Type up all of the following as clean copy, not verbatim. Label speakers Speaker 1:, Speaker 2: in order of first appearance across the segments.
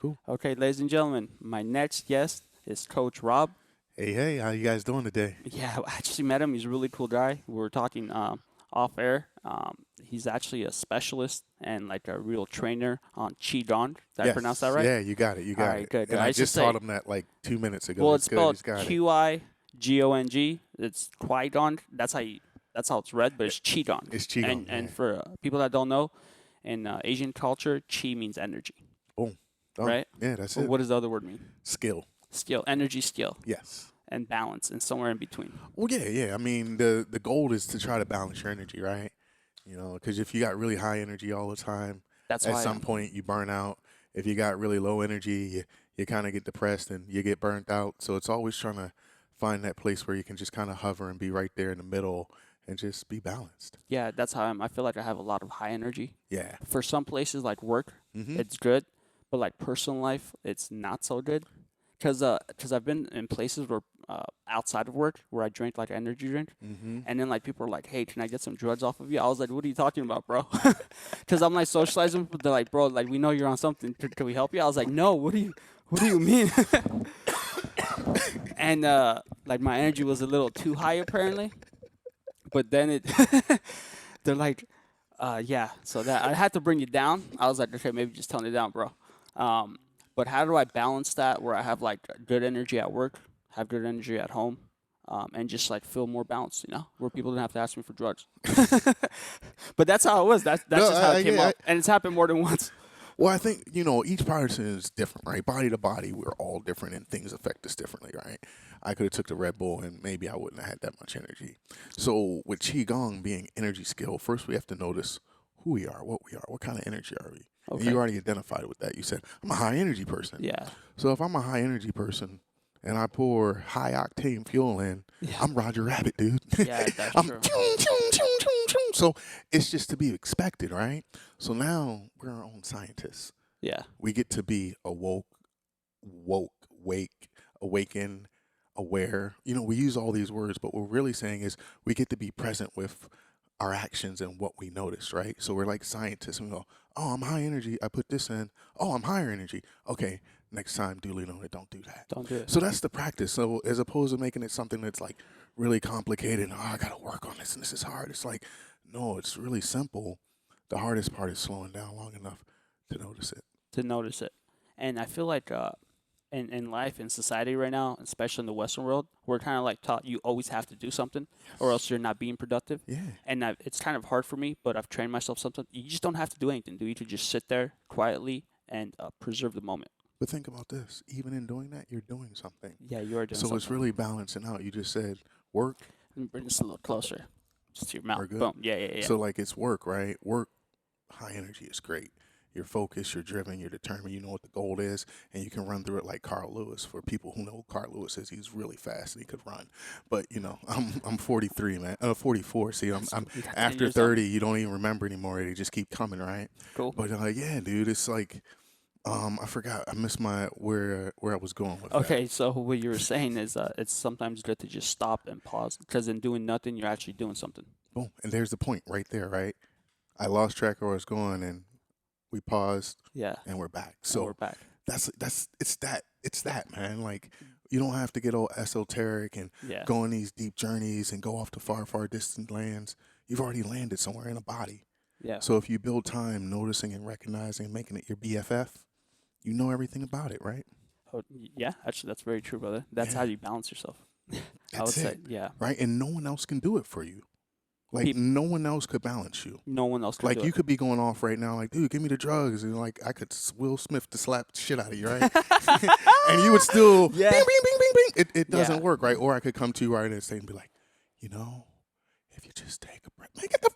Speaker 1: Cool.
Speaker 2: Okay, ladies and gentlemen, my next guest is Coach Rob.
Speaker 1: Hey, how you guys doing today?
Speaker 2: Yeah, I actually met him. He's a really cool guy. We were talking off air. He's actually a specialist and like a real trainer on Qi Gong. Did I pronounce that
Speaker 1: Yes,
Speaker 2: right?
Speaker 1: yeah, you got it, you
Speaker 2: All
Speaker 1: got
Speaker 2: right,
Speaker 1: it.
Speaker 2: good, good.
Speaker 1: And
Speaker 2: I
Speaker 1: I
Speaker 2: should
Speaker 1: just taught
Speaker 2: say,
Speaker 1: him that like 2 minutes ago.
Speaker 2: well, it's
Speaker 1: It's good.
Speaker 2: spelled
Speaker 1: He's got it.
Speaker 2: Qi Gong. That's that's how it's read, but
Speaker 1: Yeah,
Speaker 2: it's Qi Gong.
Speaker 1: it's qigong.
Speaker 2: And
Speaker 1: Yeah.
Speaker 2: for people that don't know, in Asian culture, Qi means energy,
Speaker 1: Boom. Oh,
Speaker 2: right?
Speaker 1: yeah, that's
Speaker 2: Well,
Speaker 1: it.
Speaker 2: what does the other word mean?
Speaker 1: Skill.
Speaker 2: Skill, energy, skill,
Speaker 1: Yes.
Speaker 2: and balance, and somewhere in between.
Speaker 1: Well, yeah. I mean, the goal is to try to balance your energy, right? Because if you got really high energy all the time,
Speaker 2: That's
Speaker 1: at
Speaker 2: why
Speaker 1: some point you burn out. If you got really low energy, you kind of get depressed and you get burnt out. So it's always trying to find that place where you can just kind of hover and be right there in the middle and just be balanced.
Speaker 2: yeah, that's how I feel like I have a lot of high energy.
Speaker 1: Yeah.
Speaker 2: For some places like work,
Speaker 1: Mm-hmm.
Speaker 2: it's good, but like personal life, it's not so good. Cause I've been in places where outside of work where I drink like energy drink,
Speaker 1: Mm-hmm.
Speaker 2: and then like people are like, "Hey, can I get some drugs off of you?" I was like, "What are you talking about, bro?" Cause I'm like socializing, but they're like, "Bro, like we know you're on something. Can we help you?" I was like, "No, what do you mean?" And like my energy was a little too high apparently, but then they're like, yeah. So that I had to bring it down. I was like, okay, maybe just tone it down, bro. But how do I balance that where I have like good energy at work, have good energy at home, and just like feel more balanced, where people don't have to ask me for drugs. But that's how it was. That's
Speaker 1: No,
Speaker 2: just how it came
Speaker 1: yeah.
Speaker 2: up, and it's happened more than once.
Speaker 1: Well, I think, each person is different, right? Body to body, we're all different and things affect us differently, right? I could have took the Red Bull and maybe I wouldn't have had that much energy. So with Qigong being energy skill, first we have to notice who we are, what kind of energy are we? And you
Speaker 2: Okay.
Speaker 1: already identified with that. You said, I'm a high energy person.
Speaker 2: Yeah.
Speaker 1: So if I'm a high energy person and I pour high octane fuel in,
Speaker 2: Yeah.
Speaker 1: I'm Roger Rabbit, dude.
Speaker 2: Yeah. That's
Speaker 1: I'm
Speaker 2: true.
Speaker 1: choo, choo, choo, choo, choo. So it's just to be expected, right? So now we're our own scientists.
Speaker 2: Yeah.
Speaker 1: We get to be wake, awaken, aware. We use all these words, but what we're really saying is we get to be present with our actions and what we notice, right? So we're like scientists and we go, oh, I'm high energy. I put this in. Oh, I'm higher energy. Okay, next time, duly noted, don't do that.
Speaker 2: Don't do it.
Speaker 1: So that's the practice. So as opposed to making it something that's like really complicated, oh, I got to work on this and this is hard. It's like, no, it's really simple. The hardest part is slowing down long enough to notice it.
Speaker 2: To notice it. And I feel like in life, in society right now, especially in the Western world, we're kind of like taught you always have to do something or else you're not being productive.
Speaker 1: Yeah.
Speaker 2: And it's kind of hard for me, but I've trained myself something. You just don't have to do anything, do you? To just sit there quietly and preserve the moment.
Speaker 1: But think about this. Even in doing that, you're doing something.
Speaker 2: Yeah, you are doing
Speaker 1: So it's
Speaker 2: something.
Speaker 1: really balancing out. You just said work,
Speaker 2: Let me bring this a little closer. Just to your mouth.
Speaker 1: we're good.
Speaker 2: Boom. Yeah, yeah, yeah.
Speaker 1: So like it's work, right? Work, high energy is great. You're focused, you're driven, you're determined, you know what the goal is, and you can run through it like Carl Lewis. For people who know who Carl Lewis is, he's really fast and he could run. But I'm 43, man. 44. See, I'm
Speaker 2: You got 10
Speaker 1: after
Speaker 2: years on
Speaker 1: 30, you don't even remember anymore. They just keep coming, right?
Speaker 2: Cool.
Speaker 1: But yeah, dude, it's like I forgot. I missed my where I was going with that.
Speaker 2: Okay, so what you were saying is it's sometimes good to just stop and pause because in doing nothing, you're actually doing something.
Speaker 1: Boom. And there's the point right there, right? I lost track of where I was going and we paused
Speaker 2: Yeah.
Speaker 1: and we're back.
Speaker 2: And we're
Speaker 1: So
Speaker 2: back.
Speaker 1: it's that, man. Like you don't have to get all esoteric and
Speaker 2: Yeah.
Speaker 1: go on these deep journeys and go off to far distant lands. You've already landed somewhere in a body.
Speaker 2: Yeah.
Speaker 1: So if you build time noticing and recognizing and making it your BFF, you know everything about it, right?
Speaker 2: Oh, yeah, actually, that's very true, brother. That's how
Speaker 1: Yeah.
Speaker 2: you balance yourself. I would
Speaker 1: That's
Speaker 2: say,
Speaker 1: it.
Speaker 2: yeah.
Speaker 1: Right? And no one else can do it for you. Like
Speaker 2: Peop
Speaker 1: no one else could balance you.
Speaker 2: No one else can
Speaker 1: Like
Speaker 2: do
Speaker 1: you
Speaker 2: it.
Speaker 1: could be going off right now, like, dude, give me the drugs, and like I could Will Smith to slap the shit out of you, right? And you would still,
Speaker 2: Yeah.
Speaker 1: bing, bing, bing, bing, bing. It doesn't
Speaker 2: Yeah.
Speaker 1: work, right? Or I could come to you right and say and be like, you know, if you just take a breath, make it the,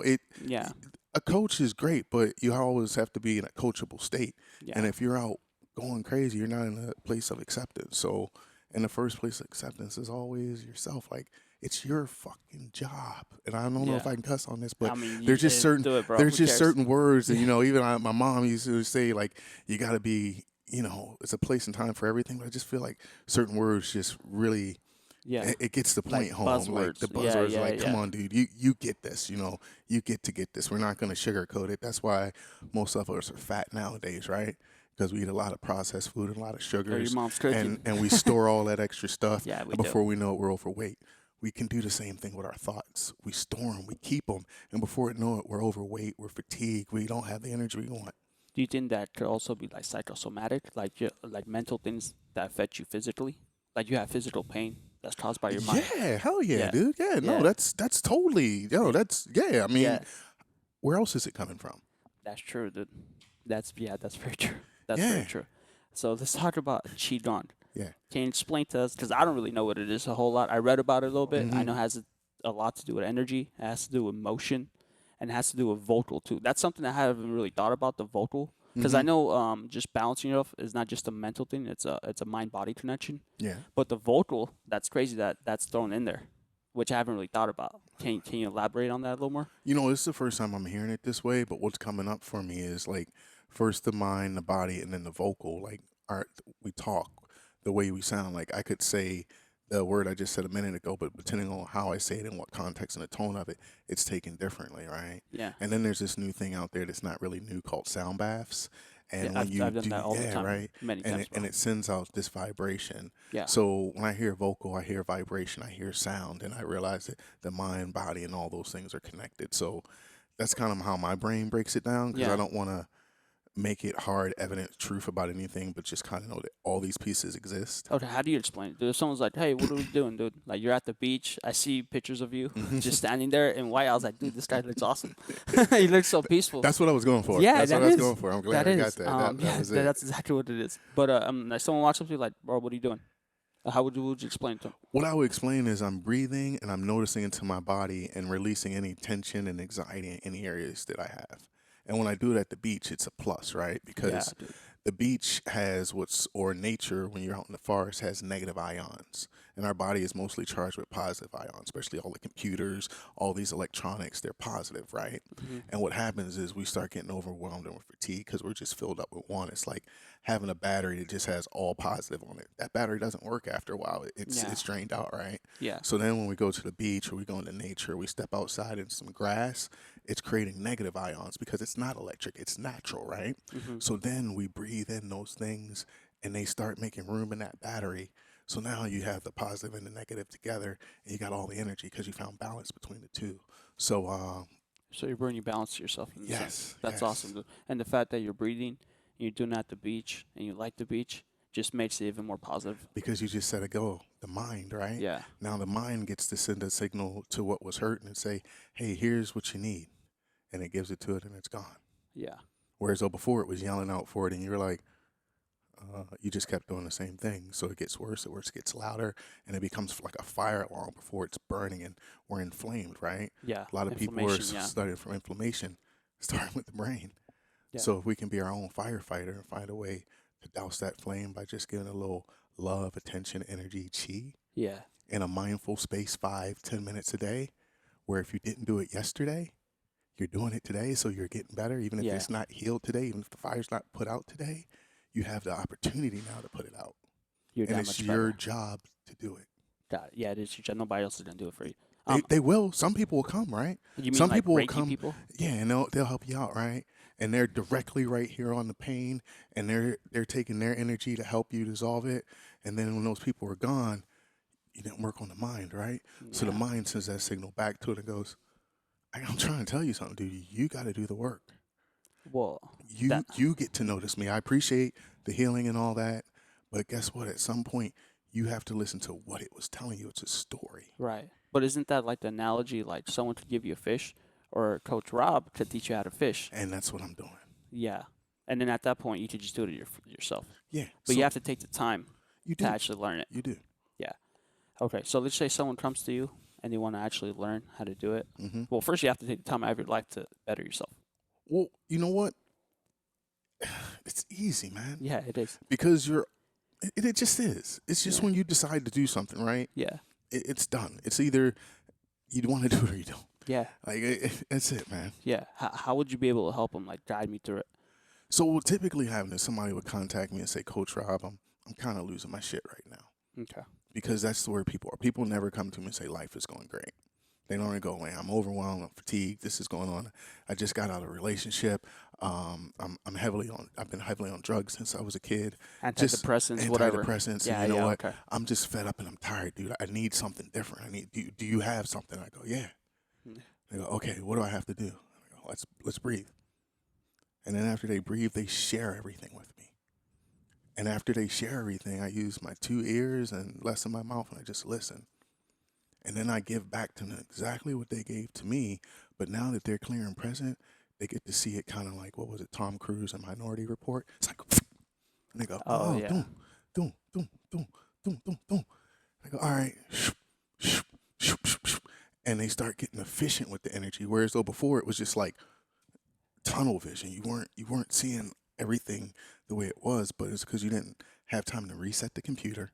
Speaker 1: it.
Speaker 2: Yeah.
Speaker 1: A coach is great, but you always have to be in a coachable state.
Speaker 2: Yeah.
Speaker 1: And if you're out going crazy, you're not in a place of acceptance. So, in the first place of acceptance is always yourself. Like it's your fucking job. And I don't know if
Speaker 2: Yeah.
Speaker 1: I can cuss on this,
Speaker 2: I
Speaker 1: but
Speaker 2: mean,
Speaker 1: there's just certain
Speaker 2: do it, bro.
Speaker 1: there's
Speaker 2: Who
Speaker 1: just
Speaker 2: cares?
Speaker 1: certain words that even my mom used to say like you got to be. It's a place and time for everything. But I just feel like certain words just really
Speaker 2: Yeah.
Speaker 1: it gets the
Speaker 2: Like
Speaker 1: point home. Like
Speaker 2: buzzwords.
Speaker 1: the
Speaker 2: Yeah,
Speaker 1: buzzwords,
Speaker 2: yeah,
Speaker 1: like, come
Speaker 2: yeah.
Speaker 1: on, dude, you get this. You get to get this. We're not going to sugarcoat it. That's why most of us are fat nowadays, right? because we eat a lot of processed food and a lot of
Speaker 2: Or your
Speaker 1: sugars,
Speaker 2: mom's
Speaker 1: and
Speaker 2: cooking.
Speaker 1: and we store all that extra stuff,
Speaker 2: Yeah, we
Speaker 1: and
Speaker 2: do.
Speaker 1: before we know it, we're overweight. We can do the same thing with our thoughts. We store them, we keep them, and before we know it, we're overweight, we're fatigued, we don't have the energy we want.
Speaker 2: Do you think that could also be like psychosomatic, like like mental things that affect you physically? Like you have physical pain that's caused by your mind.
Speaker 1: Yeah, hell yeah,
Speaker 2: Yeah,
Speaker 1: dude. Yeah, no,
Speaker 2: yeah,
Speaker 1: that's totally,
Speaker 2: yeah,
Speaker 1: that's yeah. I mean,
Speaker 2: yeah.
Speaker 1: where else is it coming from?
Speaker 2: That's true, dude. That's yeah, that's very true. That's very
Speaker 1: Yeah,
Speaker 2: true. So let's talk about Qi Gong.
Speaker 1: yeah.
Speaker 2: Can you explain to us? Because I don't really know what it is a whole lot. I read about it a little bit. I
Speaker 1: Hmm.
Speaker 2: know it has a lot to do with energy. It has to do with motion, and it has to do with vocal too. That's something I haven't really thought about, the vocal. Because I
Speaker 1: Hmm.
Speaker 2: know just balancing yourself is not just a mental thing. It's a mind body connection.
Speaker 1: Yeah.
Speaker 2: But the vocal, that's crazy that that's thrown in there, which I haven't really thought about. Can you elaborate on that a little more?
Speaker 1: This is the first time I'm hearing it this way, but what's coming up for me is like first the mind, the body, and then the vocal. Like our we talk, the way we sound. Like I could say the word I just said a minute ago, but depending on how I say it and what context and the tone of it, it's taken differently, right?
Speaker 2: Yeah,
Speaker 1: And then there's this new thing out there that's not really new called sound baths.
Speaker 2: yeah.
Speaker 1: And when
Speaker 2: I've
Speaker 1: you
Speaker 2: I've done
Speaker 1: do,
Speaker 2: that all the
Speaker 1: yeah,
Speaker 2: time,
Speaker 1: right,
Speaker 2: many
Speaker 1: and
Speaker 2: times,
Speaker 1: it, and
Speaker 2: bro.
Speaker 1: it sends out this vibration.
Speaker 2: Yeah,
Speaker 1: So when I hear vocal, I hear vibration, I hear sound, and I realize that the mind, body, and all those things are connected. So that's kind of how my brain breaks it down because I
Speaker 2: yeah.
Speaker 1: don't want to make it hard, evident truth about anything, but just kind of know that all these pieces exist.
Speaker 2: Okay, how do you explain it? Dude, if someone's like, "Hey, what are we doing, dude?" Like you're at the beach. I see pictures of you just standing there in white. I was like, "Dude, this guy looks awesome. He looks so peaceful."
Speaker 1: That's what I was going for.
Speaker 2: Yeah,
Speaker 1: That's what
Speaker 2: that
Speaker 1: I was
Speaker 2: is.
Speaker 1: going for. I'm glad
Speaker 2: That
Speaker 1: I got
Speaker 2: is.
Speaker 1: that. That
Speaker 2: Yeah,
Speaker 1: was it.
Speaker 2: that's exactly what it is. But like someone walks up to you like, "Bro, what are you doing?" How would you explain it to them?
Speaker 1: What I would explain is I'm breathing and I'm noticing into my body and releasing any tension and anxiety in any areas that I have. And when I do it at the beach, it's a plus, right?
Speaker 2: Yeah,
Speaker 1: Because
Speaker 2: dude.
Speaker 1: the beach has or nature, when you're out in the forest, has negative ions. And our body is mostly charged with positive ions, especially all the computers, all these electronics, they're positive, right?
Speaker 2: Hmm.
Speaker 1: And what happens is we start getting overwhelmed and we're fatigued because we're just filled up with one. It's like having a battery that just has all positive on it. That battery doesn't work after a while. It's
Speaker 2: Yeah,
Speaker 1: it's drained out, right?
Speaker 2: yeah,
Speaker 1: So then when we go to the beach or we go into nature, we step outside in some grass, it's creating negative ions because it's not electric, it's natural, right?
Speaker 2: hmm,
Speaker 1: So then we breathe in those things and they start making room in that battery. So now you have the positive and the negative together and you got all the energy because you found balance between the two. So
Speaker 2: So you're bringing balance to yourself in a sense.
Speaker 1: yes,
Speaker 2: That's awesome,
Speaker 1: yes.
Speaker 2: dude. And the fact that you're breathing, you're doing that at the beach, and you like the beach, just makes it even more positive.
Speaker 1: Because you just said it go, the mind, right?
Speaker 2: Yeah,
Speaker 1: Now the mind gets to send a signal to what was hurting and say, hey, here's what you need. And it gives it to it and it's gone.
Speaker 2: yeah,
Speaker 1: Whereas though before it was yelling out for it and you're like, you just kept doing the same thing. So it gets worse, it gets louder, and it becomes like a fire alarm before it's burning and we're inflamed, right?
Speaker 2: yeah.
Speaker 1: A lot of people are
Speaker 2: Inflammation. Yeah,
Speaker 1: studying from inflammation, starting with the brain.
Speaker 2: yeah,
Speaker 1: So if we can be our own firefighter and find a way to douse that flame by just giving a little love, attention, energy, chi
Speaker 2: yeah,
Speaker 1: in a mindful space 5, 10 minutes a day, where if you didn't do it yesterday, you're doing it today, so you're getting better. Even if
Speaker 2: yeah.
Speaker 1: it's not healed today, even if the fire's not put out today, you have the opportunity now to put it out.
Speaker 2: You're
Speaker 1: And
Speaker 2: that
Speaker 1: it's
Speaker 2: much
Speaker 1: your
Speaker 2: better.
Speaker 1: job to do it.
Speaker 2: Got it. Yeah, it is your job. Nobody else is gonna do it for you.
Speaker 1: They will. Some people will come, right?
Speaker 2: You mean
Speaker 1: Some
Speaker 2: like
Speaker 1: people will
Speaker 2: Reiki
Speaker 1: come,
Speaker 2: people?
Speaker 1: yeah, and they'll help you out, right? And they're directly right here on the pain, and they're taking their energy to help you dissolve it. And then when those people are gone, you didn't work on the mind, right? So the
Speaker 2: Yeah.
Speaker 1: mind sends that signal back to it and goes, I'm trying to tell you something, dude. You got to do the work.
Speaker 2: Well,
Speaker 1: You
Speaker 2: that
Speaker 1: you get to notice me. I appreciate the healing and all that, but guess what? At some point, you have to listen to what it was telling you. It's a story,
Speaker 2: right. But isn't that like the analogy? Like someone could give you a fish, or Coach Rob could teach you how to fish.
Speaker 1: and that's what I'm doing.
Speaker 2: Yeah. And then at that point, you could just do it yourself.
Speaker 1: Yeah.
Speaker 2: But you
Speaker 1: So
Speaker 2: have to take the time
Speaker 1: you
Speaker 2: to
Speaker 1: do,
Speaker 2: actually learn it.
Speaker 1: you do.
Speaker 2: Yeah. Okay. So let's say someone comes to you and they want to actually learn how to do it.
Speaker 1: Hmm.
Speaker 2: Well, first you have to take the time out of your life to better yourself.
Speaker 1: Well, you know what? It's easy, man,
Speaker 2: Yeah, it is.
Speaker 1: because it just is. It's just
Speaker 2: Yeah.
Speaker 1: when you decide to do something, right?
Speaker 2: Yeah.
Speaker 1: It's done. It's either you want to do it or you don't.
Speaker 2: Yeah.
Speaker 1: Like that's it, man.
Speaker 2: Yeah. How would you be able to help them? Like guide me through it.
Speaker 1: So what typically happens is somebody would contact me and say, Coach Rob, I'm kind of losing my shit right now,
Speaker 2: Okay.
Speaker 1: because that's where people are. People never come to me and say life is going great. They normally go, man, I'm overwhelmed, I'm fatigued, this is going on. I just got out of a relationship. I've been heavily on drugs since I was a kid. Just
Speaker 2: Antidepressants, whatever.
Speaker 1: antidepressants, and
Speaker 2: Yeah,
Speaker 1: you know
Speaker 2: yeah,
Speaker 1: what?
Speaker 2: okay.
Speaker 1: I'm just fed up and I'm tired, dude. I need something different. Do you have something? I go, yeah.
Speaker 2: Mm.
Speaker 1: They go, okay, what do I have to do? I go, let's breathe. And then after they breathe, they share everything with me. And after they share everything, I use my two ears and less in my mouth, and I just listen. And then I give back to them exactly what they gave to me. But now that they're clear and present, they get to see it kind of like, what was it, Tom Cruise in Minority Report? It's like, and they go,
Speaker 2: Oh
Speaker 1: oh,
Speaker 2: yeah.
Speaker 1: doom, doom, doom, doom, doom, doom, doom. I go, all right, and they start getting efficient with the energy. Whereas though before it was just like tunnel vision. You weren't seeing everything the way it was, but it's because you didn't have time to reset the computer,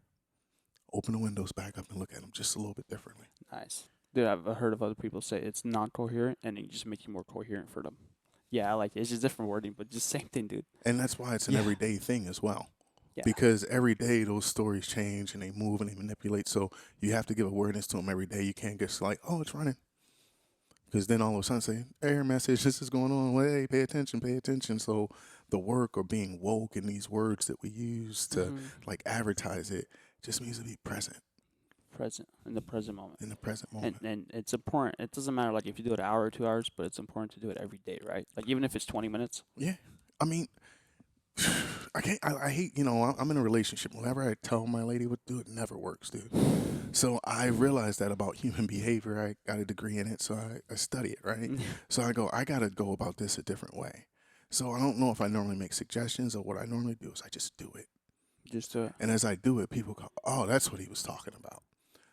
Speaker 1: open the windows back up, and look at them just a little bit differently.
Speaker 2: Nice. Dude, I've heard of other people say it's non-coherent, and then you just make you more coherent for them. Yeah, I like it. It's just different wording, but just same thing, dude.
Speaker 1: And that's why it's an
Speaker 2: Yeah.
Speaker 1: everyday thing as well.
Speaker 2: Yeah.
Speaker 1: Because every day those stories change and they move and they manipulate. So you have to give awareness to them every day. You can't just like, oh, it's running. Because then all of a sudden say, error message, this is going on. Well, hey, pay attention, pay attention. So the work or being woke and these words that we use to
Speaker 2: Hmm.
Speaker 1: like advertise it just means to be present
Speaker 2: Present in the present moment.
Speaker 1: in the present
Speaker 2: And
Speaker 1: moment.
Speaker 2: and it's important. It doesn't matter like if you do it an hour or 2 hours, but it's important to do it every day, right? Like even if it's 20 minutes.
Speaker 1: Yeah. I mean, I can't, I hate, I'm in a relationship. Whenever I tell my lady what to do, it never works, dude. So I realized that about human behavior. I got a degree in it, so I study it, right? So I go, I got to go about this a different way. So I don't know if I normally make suggestions or what I normally do is I just do it.
Speaker 2: Just do it.
Speaker 1: And as I do it, people go, oh, that's what he was talking about.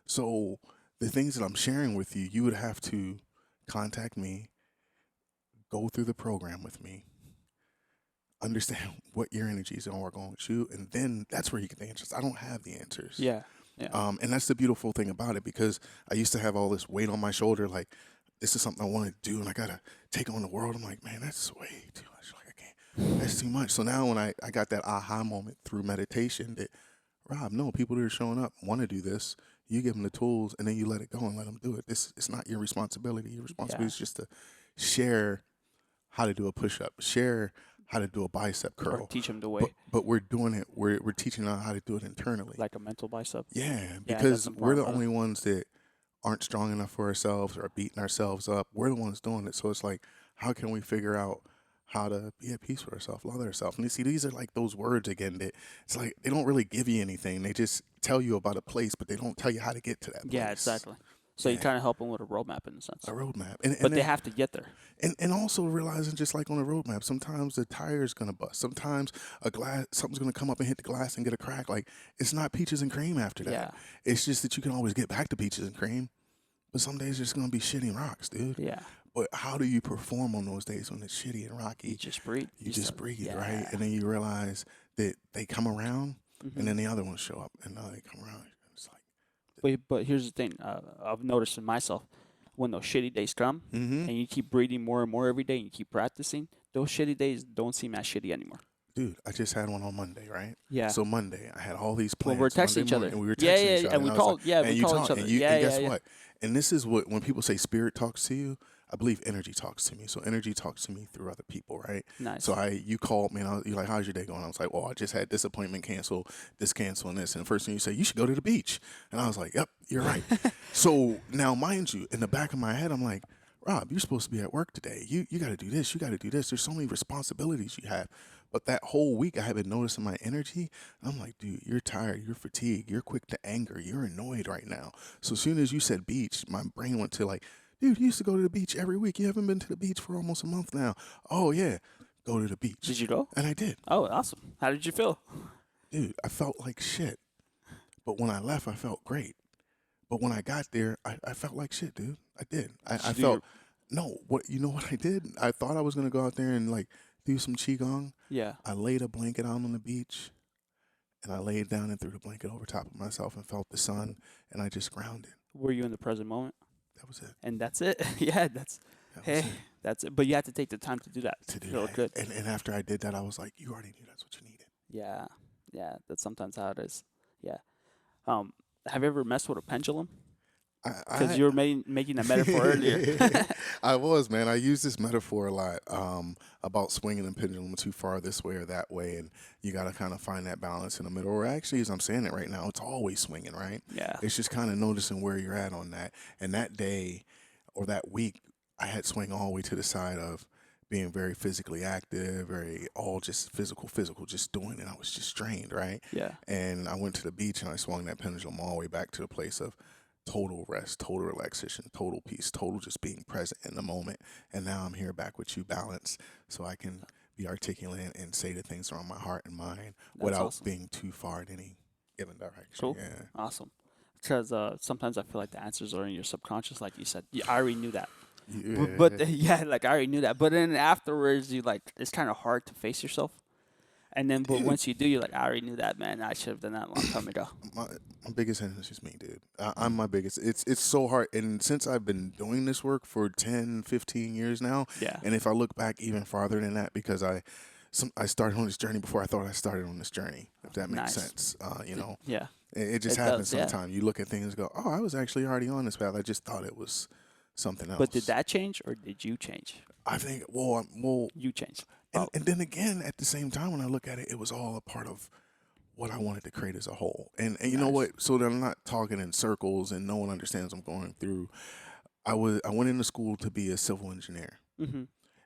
Speaker 1: So the things that I'm sharing with you, you would have to contact me, go through the program with me, understand what your energies are going with you, and then that's where you get the answers. I don't have the answers.
Speaker 2: Yeah. Yeah.
Speaker 1: And that's the beautiful thing about it because I used to have all this weight on my shoulder, like this is something I want to do and I gotta take on the world. I'm like, man, that's way too much. Like I can't. That's too much. So now when I got that aha moment through meditation that Rob, no, people that are showing up want to do this. You give them the tools and then you let it go and let them do it. This it's not your responsibility. Your responsibility
Speaker 2: Yeah.
Speaker 1: is just to share how to do a push up, share how to do a bicep
Speaker 2: Or
Speaker 1: curl.
Speaker 2: teach them the
Speaker 1: But
Speaker 2: way,
Speaker 1: but we're doing it. We're teaching them how to do it internally.
Speaker 2: like a mental bicep.
Speaker 1: Yeah,
Speaker 2: Yeah, that's
Speaker 1: because we're
Speaker 2: important,
Speaker 1: the
Speaker 2: brother.
Speaker 1: only ones that aren't strong enough for ourselves or beating ourselves up. We're the ones doing it. So it's like, how can we figure out how to be at peace with ourselves, love ourselves? And you see, these are like those words again that it's like they don't really give you anything. They just tell you about a place, but they don't tell you how to get to that
Speaker 2: Yeah,
Speaker 1: place.
Speaker 2: exactly. So you
Speaker 1: Yeah,
Speaker 2: kind of help them with a roadmap in a sense,
Speaker 1: a roadmap. And
Speaker 2: but they
Speaker 1: then
Speaker 2: have to get there.
Speaker 1: and also realizing just like on a roadmap, sometimes the tire is gonna bust. Sometimes a glass something's gonna come up and hit the glass and get a crack. Like it's not peaches and cream after that.
Speaker 2: Yeah.
Speaker 1: It's just that you can always get back to peaches and cream. But some days it's gonna be shitty and rocks, dude.
Speaker 2: Yeah.
Speaker 1: But how do you perform on those days when it's shitty and
Speaker 2: You
Speaker 1: rocky?
Speaker 2: just breathe.
Speaker 1: You just breathe, right?
Speaker 2: Yeah.
Speaker 1: And then you realize that they come around and
Speaker 2: Hmm.
Speaker 1: then the other ones show up and now they come around. It's like
Speaker 2: But here's the thing. I've noticed in myself, when those shitty days come,
Speaker 1: mm-hmm.
Speaker 2: and you keep breathing more and more every day, and you keep practicing, those shitty days don't seem as shitty anymore.
Speaker 1: Dude, I just had one on Monday, right?
Speaker 2: Yeah.
Speaker 1: So Monday, I had all these
Speaker 2: When
Speaker 1: plans.
Speaker 2: we're texting
Speaker 1: Monday
Speaker 2: each
Speaker 1: morning,
Speaker 2: other.
Speaker 1: and we were
Speaker 2: Yeah,
Speaker 1: texting
Speaker 2: yeah,
Speaker 1: each other,
Speaker 2: and we
Speaker 1: and I was like,
Speaker 2: call. Yeah,
Speaker 1: and
Speaker 2: we
Speaker 1: you
Speaker 2: call each
Speaker 1: talk,
Speaker 2: other.
Speaker 1: and you,
Speaker 2: Yeah,
Speaker 1: and
Speaker 2: yeah,
Speaker 1: guess
Speaker 2: yeah.
Speaker 1: what? And this is what when people say spirit talks to you, I believe energy talks to me. So energy talks to me through other people, right?
Speaker 2: Nice.
Speaker 1: So you called me, and you're like, how's your day going? I was like, well, I just had this appointment cancel, this cancel, and this. And the first thing you say, you should go to the beach. And I was like, yep, you're right. So now, mind you, in the back of my head, I'm like, Rob, you're supposed to be at work today. You got to do this. You got to do this. There's so many responsibilities you have. But that whole week, I have been noticing my energy. I'm like, dude, you're tired. You're fatigued. You're quick to anger. You're annoyed right now. So as soon as you said beach, my brain went to like, dude, you used to go to the beach every week. You haven't been to the beach for almost a month now. Oh, yeah, go to the beach.
Speaker 2: Did you go?
Speaker 1: And I did.
Speaker 2: Oh, awesome. How did you feel?
Speaker 1: Dude, I felt like shit. But when I left, I felt great. But when I got there, I felt like shit, dude. I did.
Speaker 2: Did
Speaker 1: I
Speaker 2: you do
Speaker 1: felt
Speaker 2: your?
Speaker 1: no. What you know what I did? I thought I was gonna go out there and like do some qigong.
Speaker 2: Yeah.
Speaker 1: I laid a blanket out on the beach, and I laid down and threw the blanket over top of myself and felt the sun, and I just grounded.
Speaker 2: Were you in the present moment?
Speaker 1: That was it.
Speaker 2: And that's it. Yeah. That's.
Speaker 1: That was
Speaker 2: Hey,
Speaker 1: it.
Speaker 2: that's it. But you have to take the time to do that.
Speaker 1: To do
Speaker 2: Feel
Speaker 1: that.
Speaker 2: good.
Speaker 1: And after I did that, I was like, you already knew that's what you needed.
Speaker 2: Yeah. Yeah. That's sometimes how it is. Yeah. Um. Have you ever messed with a pendulum? because you were making a metaphor earlier.
Speaker 1: I was, man. I use this metaphor a lot about swinging the pendulum too far this way or that way, and you got to kind of find that balance in the middle. Or actually, as I'm saying it right now, it's always swinging, right?
Speaker 2: Yeah.
Speaker 1: It's just kind of noticing where you're at on that. And that day or that week, I had swing all the way to the side of being very physically active, very all just physical, just doing it. I was just strained, right?
Speaker 2: Yeah.
Speaker 1: And I went to the beach and I swung that pendulum all the way back to the place of total rest, total relaxation, total peace, total just being present in the moment. And now I'm here back with you, balance, so I can be articulate and say the things that are on my heart and mind
Speaker 2: That's
Speaker 1: without
Speaker 2: awesome.
Speaker 1: being too far in any given direction.
Speaker 2: Cool.
Speaker 1: Yeah.
Speaker 2: Awesome. Because sometimes I feel like the answers are in your subconscious, like you said. Yeah, I already knew that.
Speaker 1: Yeah.
Speaker 2: Yeah, like I already knew that. But then afterwards, you like it's kind of hard to face yourself. And then, but once you do, you're like, I already knew that, man. I should have done that a long time ago.
Speaker 1: My biggest enemy is just me, dude. I'm my biggest. It's so hard. And since I've been doing this work for 10, 15 years now,
Speaker 2: Yeah.
Speaker 1: and if I look back even farther than that, because I started on this journey before I thought I started on this journey, if that makes
Speaker 2: Nice.
Speaker 1: sense. You know,
Speaker 2: Yeah.
Speaker 1: it just
Speaker 2: It
Speaker 1: happens
Speaker 2: does. Yeah.
Speaker 1: sometimes. You look at things and go, oh, I was actually already on this path. I just thought it was something
Speaker 2: But did
Speaker 1: else.
Speaker 2: that change or did you change?
Speaker 1: I think, well,
Speaker 2: You changed.
Speaker 1: and then again, at the same time, when I look at it, it was all a part of what I wanted to create as a whole. And you know
Speaker 2: Nice.
Speaker 1: what? So that I'm not talking in circles and no one understands I'm going through. I went into school to be a civil engineer.
Speaker 2: Mm-hmm.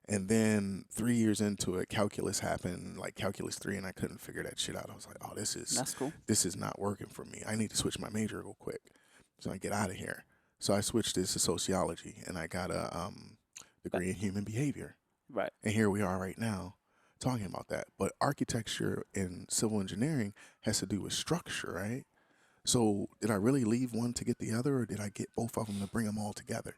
Speaker 1: And then 3 years into it, calculus happened, like calculus 3, and I couldn't figure that shit out. I was like, oh,
Speaker 2: That's cool.
Speaker 1: this is not working for me. I need to switch my major real quick so I get out of here. So I switched this to sociology, and I got a degree in human behavior.
Speaker 2: Right.
Speaker 1: And here we are right now talking about that. But architecture and civil engineering has to do with structure, right? So did I really leave one to get the other, or did I get both of them to bring them all together?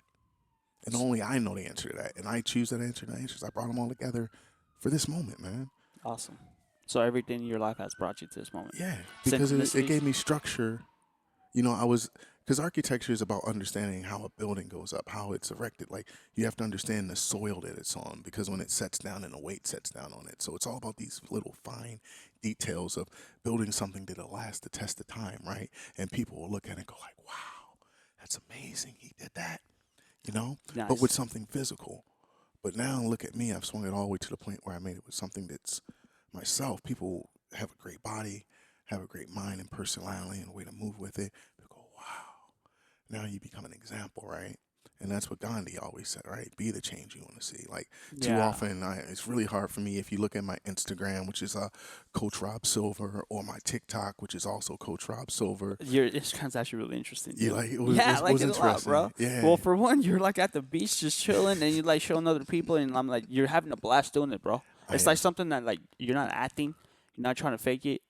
Speaker 1: And only I know the answer to that. And I choose that answer. And the answers I brought them all together for this moment, man.
Speaker 2: Awesome. So everything in your life has brought you to this moment.
Speaker 1: Yeah, because it
Speaker 2: Synchronicities?
Speaker 1: gave me structure. You know, because architecture is about understanding how a building goes up, how it's erected. Like, you have to understand the soil that it's on, because when it sets down and the weight sets down on it. So it's all about these little fine details of building something that'll last the test of time, right? And people will look at it and go like, wow, that's amazing. He did that, you know? But with
Speaker 2: Nice.
Speaker 1: something physical. But now look at me. I've swung it all the way to the point where I made it with something that's myself. People have a great body, have a great mind and personality and a way to move with it. People go, wow. Now you become an example, right? And that's what Gandhi always said, right? Be the change you want to see. Like, too
Speaker 2: Yeah.
Speaker 1: often, it's really hard for me. If you look at my Instagram, which is Coach Rob Silver, or my TikTok, which is also Coach Rob Silver.
Speaker 2: Your Instagram's actually really interesting.
Speaker 1: You
Speaker 2: Dude.
Speaker 1: like it was,
Speaker 2: Yeah, I
Speaker 1: it
Speaker 2: like
Speaker 1: was
Speaker 2: it a lot,
Speaker 1: interesting.
Speaker 2: bro.
Speaker 1: Yeah.
Speaker 2: Well, for one, you're like at the beach just chilling, and you're like showing other people, and I'm like, you're having a blast doing it, bro.
Speaker 1: I
Speaker 2: It's
Speaker 1: am.
Speaker 2: like something that like you're not acting, you're not trying to fake it.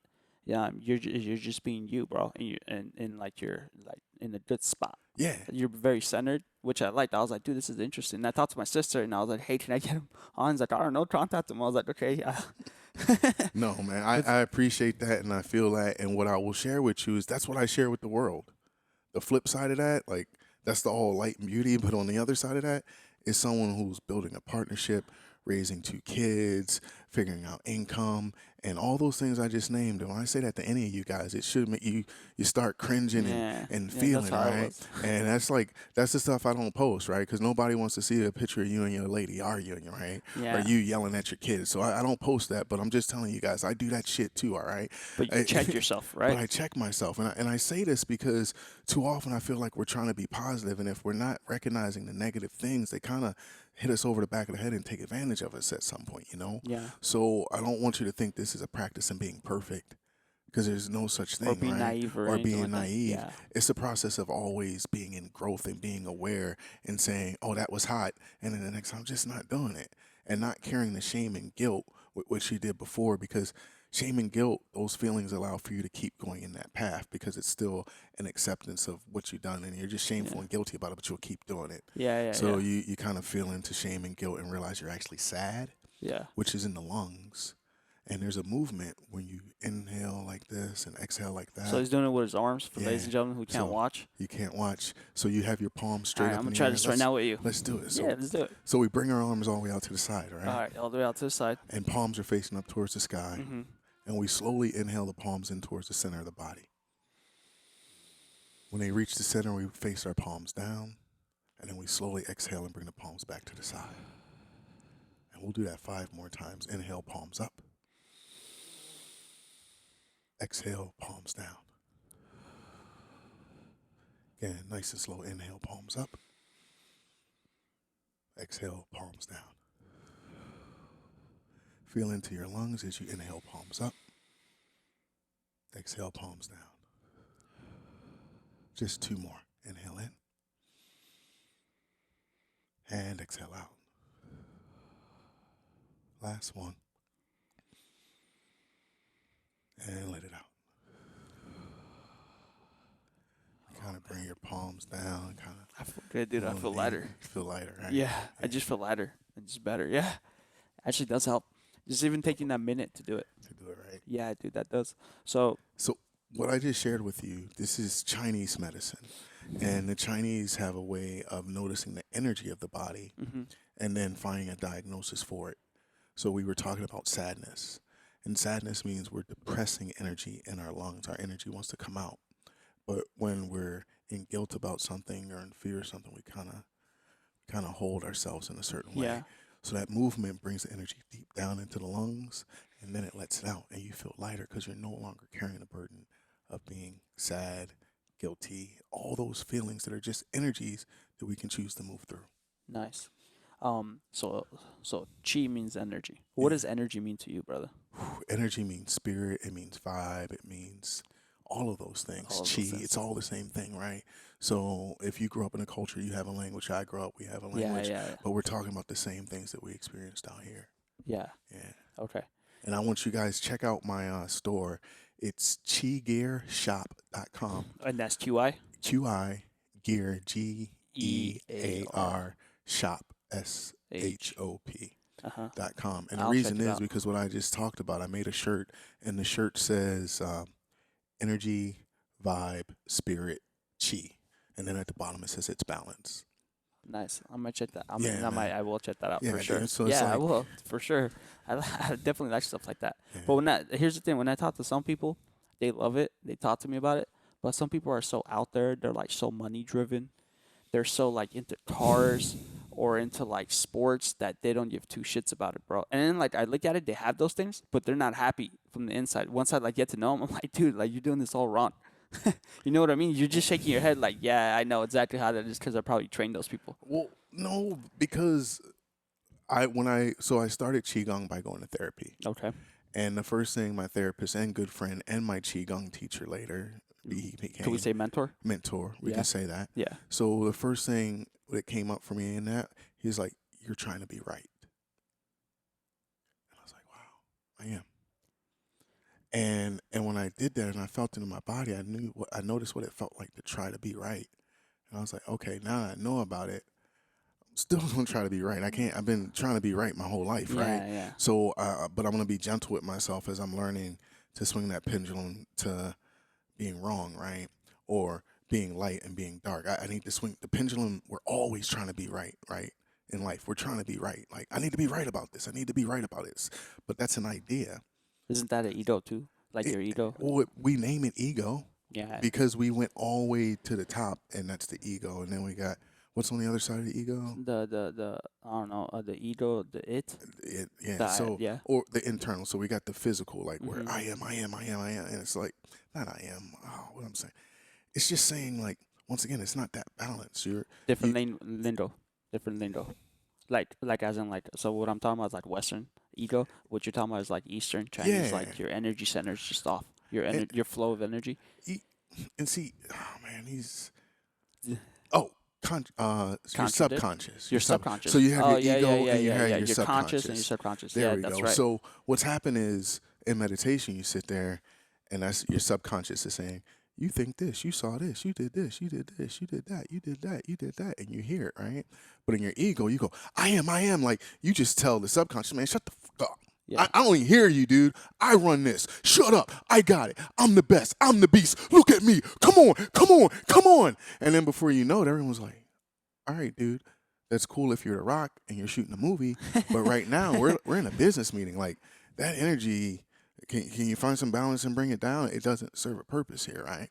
Speaker 2: Yeah, you're just being you, bro, and and like you're like in a good spot.
Speaker 1: Yeah.
Speaker 2: You're very centered, which I liked. I was like, dude, this is interesting. And I talked to my sister, and I was like, hey, can I get him on? He's like, I don't know, contact him. I was like, okay, yeah.
Speaker 1: No, man, I appreciate that and I feel that. And what I will share with you is that's what I share with the world. The flip side of that, like, that's the all light and beauty. But on the other side of that is someone who's building a partnership, raising 2 kids, figuring out income, and all those things I just named. And when I say that to any of you guys, it should make you start cringing
Speaker 2: Yeah,
Speaker 1: and
Speaker 2: yeah,
Speaker 1: feeling,
Speaker 2: that's how I
Speaker 1: right?
Speaker 2: was.
Speaker 1: And that's the stuff I don't post, right? Because nobody wants to see a picture of you and your lady arguing, right? Or
Speaker 2: Yeah,
Speaker 1: you yelling at your kids. So I don't post that, but I'm just telling you guys, I do that shit too, all right?
Speaker 2: but you check yourself,
Speaker 1: But
Speaker 2: right?
Speaker 1: I check myself, and I say this because too often I feel like we're trying to be positive, and if we're not recognizing the negative things, they kind of hit us over the back of the head and take advantage of us at some point, you know?
Speaker 2: Yeah.
Speaker 1: So I don't want you to think this is a practice in being perfect, because there's no such thing,
Speaker 2: Or be
Speaker 1: right?
Speaker 2: naive or
Speaker 1: Or
Speaker 2: anything
Speaker 1: being
Speaker 2: like that.
Speaker 1: naive.
Speaker 2: Yeah.
Speaker 1: It's a process of always being in growth and being aware and saying, oh, that was hot, and then the next time, I'm just not doing it, and not carrying the shame and guilt with what you did before, because shame and guilt, those feelings allow for you to keep going in that path, because it's still an acceptance of what you've done, and you're just shameful
Speaker 2: Yeah.
Speaker 1: and guilty about it, but you'll keep doing it.
Speaker 2: Yeah, yeah,
Speaker 1: So
Speaker 2: yeah.
Speaker 1: you kind of feel into shame and guilt and realize you're actually sad,
Speaker 2: Yeah.
Speaker 1: which is in the lungs. And there's a movement when you inhale like this and exhale like that.
Speaker 2: So he's doing it with his arms for ladies
Speaker 1: Yeah.
Speaker 2: and gentlemen who can't
Speaker 1: So,
Speaker 2: watch.
Speaker 1: You can't watch. So you have your palms
Speaker 2: All
Speaker 1: straight
Speaker 2: right,
Speaker 1: up
Speaker 2: I'm
Speaker 1: in
Speaker 2: gonna
Speaker 1: the
Speaker 2: try
Speaker 1: air.
Speaker 2: this right now with you.
Speaker 1: Let's do it. So,
Speaker 2: Yeah, let's do it.
Speaker 1: so we bring our arms all the way out to the side, right?
Speaker 2: All right, all the way out to the side.
Speaker 1: And palms are facing up towards the sky.
Speaker 2: Mm-hmm.
Speaker 1: And we slowly inhale the palms in towards the center of the body. When they reach the center, we face our palms down, and then we slowly exhale and bring the palms back to the side. And we'll do that 5 more times. Inhale, palms up. Exhale, palms down. Again, nice and slow. Inhale, palms up. Exhale, palms down. Feel into your lungs as you inhale, palms up. Exhale, palms down. Just 2 more. Inhale in. And exhale out. Last one. And let it out. Kind of bring your palms down. Kind of.
Speaker 2: I feel good, dude. I feel lighter.
Speaker 1: Feel lighter, right?
Speaker 2: Yeah, I just feel lighter. It's better. Yeah, actually does help. Just even taking that minute to do it.
Speaker 1: To do it right.
Speaker 2: Yeah, dude, that does. So
Speaker 1: what I just shared with you, this is Chinese medicine. And the Chinese have a way of noticing the energy of the body and then finding a diagnosis for it. So we were talking about sadness. And sadness means we're depressing energy in our lungs. Our energy wants to come out. But when we're in guilt about something or in fear of something, we kind of hold ourselves in a certain way.
Speaker 2: yeah,
Speaker 1: So that movement brings the energy deep down into the lungs, and then it lets it out, and you feel lighter because you're no longer carrying the burden of being sad, guilty, all those feelings that are just energies that we can choose to move through.
Speaker 2: nice. So chi means energy. What does energy mean to you, brother?
Speaker 1: Energy means spirit, it means vibe, it means all of those things.
Speaker 2: All of those
Speaker 1: Chi,
Speaker 2: things.
Speaker 1: it's all the same thing, right? So if you grew up in a culture, you have a language. I grew up, we have a language.
Speaker 2: Yeah.
Speaker 1: But we're talking about the same things that we experienced out here.
Speaker 2: Yeah.
Speaker 1: Yeah.
Speaker 2: Okay.
Speaker 1: And I want you guys to check out my store. It's QiGearShop.com.
Speaker 2: And that's QI.
Speaker 1: QI Gear GEAR Shop SHOP.com. And the
Speaker 2: I'll
Speaker 1: reason
Speaker 2: check it
Speaker 1: is
Speaker 2: out.
Speaker 1: because what I just talked about, I made a shirt, and the shirt says energy, vibe, spirit, chi. And then at the bottom it says it's balance.
Speaker 2: Nice. I might check that.
Speaker 1: Yeah, man.
Speaker 2: I will check that out
Speaker 1: Yeah,
Speaker 2: for sure.
Speaker 1: dude, so it's
Speaker 2: I
Speaker 1: like-
Speaker 2: will for sure. I definitely like stuff like that.
Speaker 1: Yeah.
Speaker 2: But here's the thing: when I talk to some people, they love it. They talk to me about it. But some people are so out there. They're like so money driven. They're so like into cars or into like sports that they don't give 2 shits about it, bro. And then like I look at it, they have those things, but they're not happy from the inside. Once I like get to know them, I'm like, dude, like you're doing this all wrong. You know what I mean? You're just shaking your head like, yeah, I know exactly how that is because I probably trained those people.
Speaker 1: Well, no, because I started Qigong by going to therapy.
Speaker 2: Okay.
Speaker 1: And the first thing my therapist and good friend and my Qigong teacher later, he became
Speaker 2: Can we say mentor?
Speaker 1: mentor. We
Speaker 2: Yeah.
Speaker 1: can say that.
Speaker 2: Yeah.
Speaker 1: So the first thing that came up for me in that, he's like, "You're trying to be right." And I was like, "Wow, I am." And when I did that and I felt it in my body, I noticed what it felt like to try to be right. And I was like, okay, now that I know about it, I'm still gonna try to be right. I've been trying to be right my whole life, right?
Speaker 2: Yeah.
Speaker 1: So, but I'm gonna be gentle with myself as I'm learning to swing that pendulum to being wrong, right? Or being light and being dark. I need to swing the pendulum. We're always trying to be right, right? In life, we're trying to be right. Like, I need to be right about this. I need to be right about this. But that's an idea.
Speaker 2: Isn't that an ego too? Like your ego?
Speaker 1: Well, we name it ego
Speaker 2: Yeah.
Speaker 1: because we went all the way to the top, and that's the ego. And then we got what's on the other side of the ego?
Speaker 2: The I don't know, the ego, the it.
Speaker 1: Yeah. Or the internal. So we got the physical, like where
Speaker 2: Mhm.
Speaker 1: I am, and it's like not I am. Oh, what I'm saying, it's just saying like once again, it's not that balance.
Speaker 2: Different lingo. Different lingo. Like as in like so what I'm talking about is like Western ego. What you're talking about is like Eastern Chinese,
Speaker 1: Yeah.
Speaker 2: like your energy center's just off. Your
Speaker 1: And-
Speaker 2: your flow of energy.
Speaker 1: And see, oh man,
Speaker 2: Yeah.
Speaker 1: your subconscious.
Speaker 2: Your subconscious.
Speaker 1: So you have
Speaker 2: Oh,
Speaker 1: your ego and you have your
Speaker 2: Your conscious
Speaker 1: subconscious.
Speaker 2: and your subconscious.
Speaker 1: There
Speaker 2: Yeah,
Speaker 1: we
Speaker 2: that's
Speaker 1: go.
Speaker 2: right.
Speaker 1: So what's happened is in meditation, you sit there, and that's your subconscious is saying, "You think this, you saw this, you did this, you did this, you did that, you did that, you did that," and you hear it, right? But in your ego, you go, I am." Like you just tell the subconscious, "Man, shut the fuck up.
Speaker 2: Yeah.
Speaker 1: I don't even hear you, dude. I run this. Shut up. I got it. I'm the best. I'm the beast. Look at me. Come on, come on, come on." And then before you know it, everyone's like, "All right, dude, that's cool if you're The Rock and you're shooting a movie, but right now we're in a business meeting. Like that energy, can you find some balance and bring it down? It doesn't serve a purpose here, right?"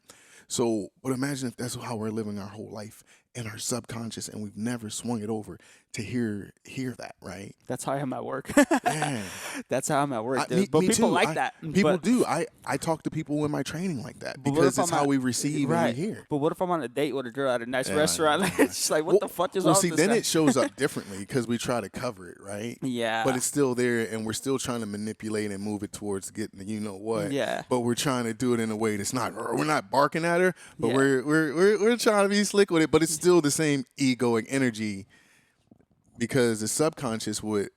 Speaker 1: So, but imagine if that's how we're living our whole life in our subconscious, and we've never swung it over to hear that, right?
Speaker 2: That's how I'm at work.
Speaker 1: Yeah.
Speaker 2: That's how I'm at work,
Speaker 1: Me,
Speaker 2: dude. But
Speaker 1: me
Speaker 2: people
Speaker 1: too.
Speaker 2: like that.
Speaker 1: People
Speaker 2: But
Speaker 1: do. I talk to people in my training like that
Speaker 2: but what
Speaker 1: because
Speaker 2: if
Speaker 1: it's
Speaker 2: I'm
Speaker 1: how
Speaker 2: at
Speaker 1: we receive and we
Speaker 2: right?
Speaker 1: hear.
Speaker 2: But what if I'm on a date with a girl at a nice
Speaker 1: Yeah, I know.
Speaker 2: restaurant? Like, it's just like, what
Speaker 1: Well,
Speaker 2: the fuck is
Speaker 1: well,
Speaker 2: wrong
Speaker 1: see,
Speaker 2: with this
Speaker 1: then
Speaker 2: guy?
Speaker 1: it shows up differently because we try to cover it, right? But
Speaker 2: Yeah,
Speaker 1: it's still there, and we're still trying to manipulate and move it towards getting the you know what.
Speaker 2: yeah,
Speaker 1: But we're trying to do it in a way that's not. We're not barking at her, but
Speaker 2: yeah,
Speaker 1: we're trying to be slick with it. But it's still the same egoic energy because the subconscious would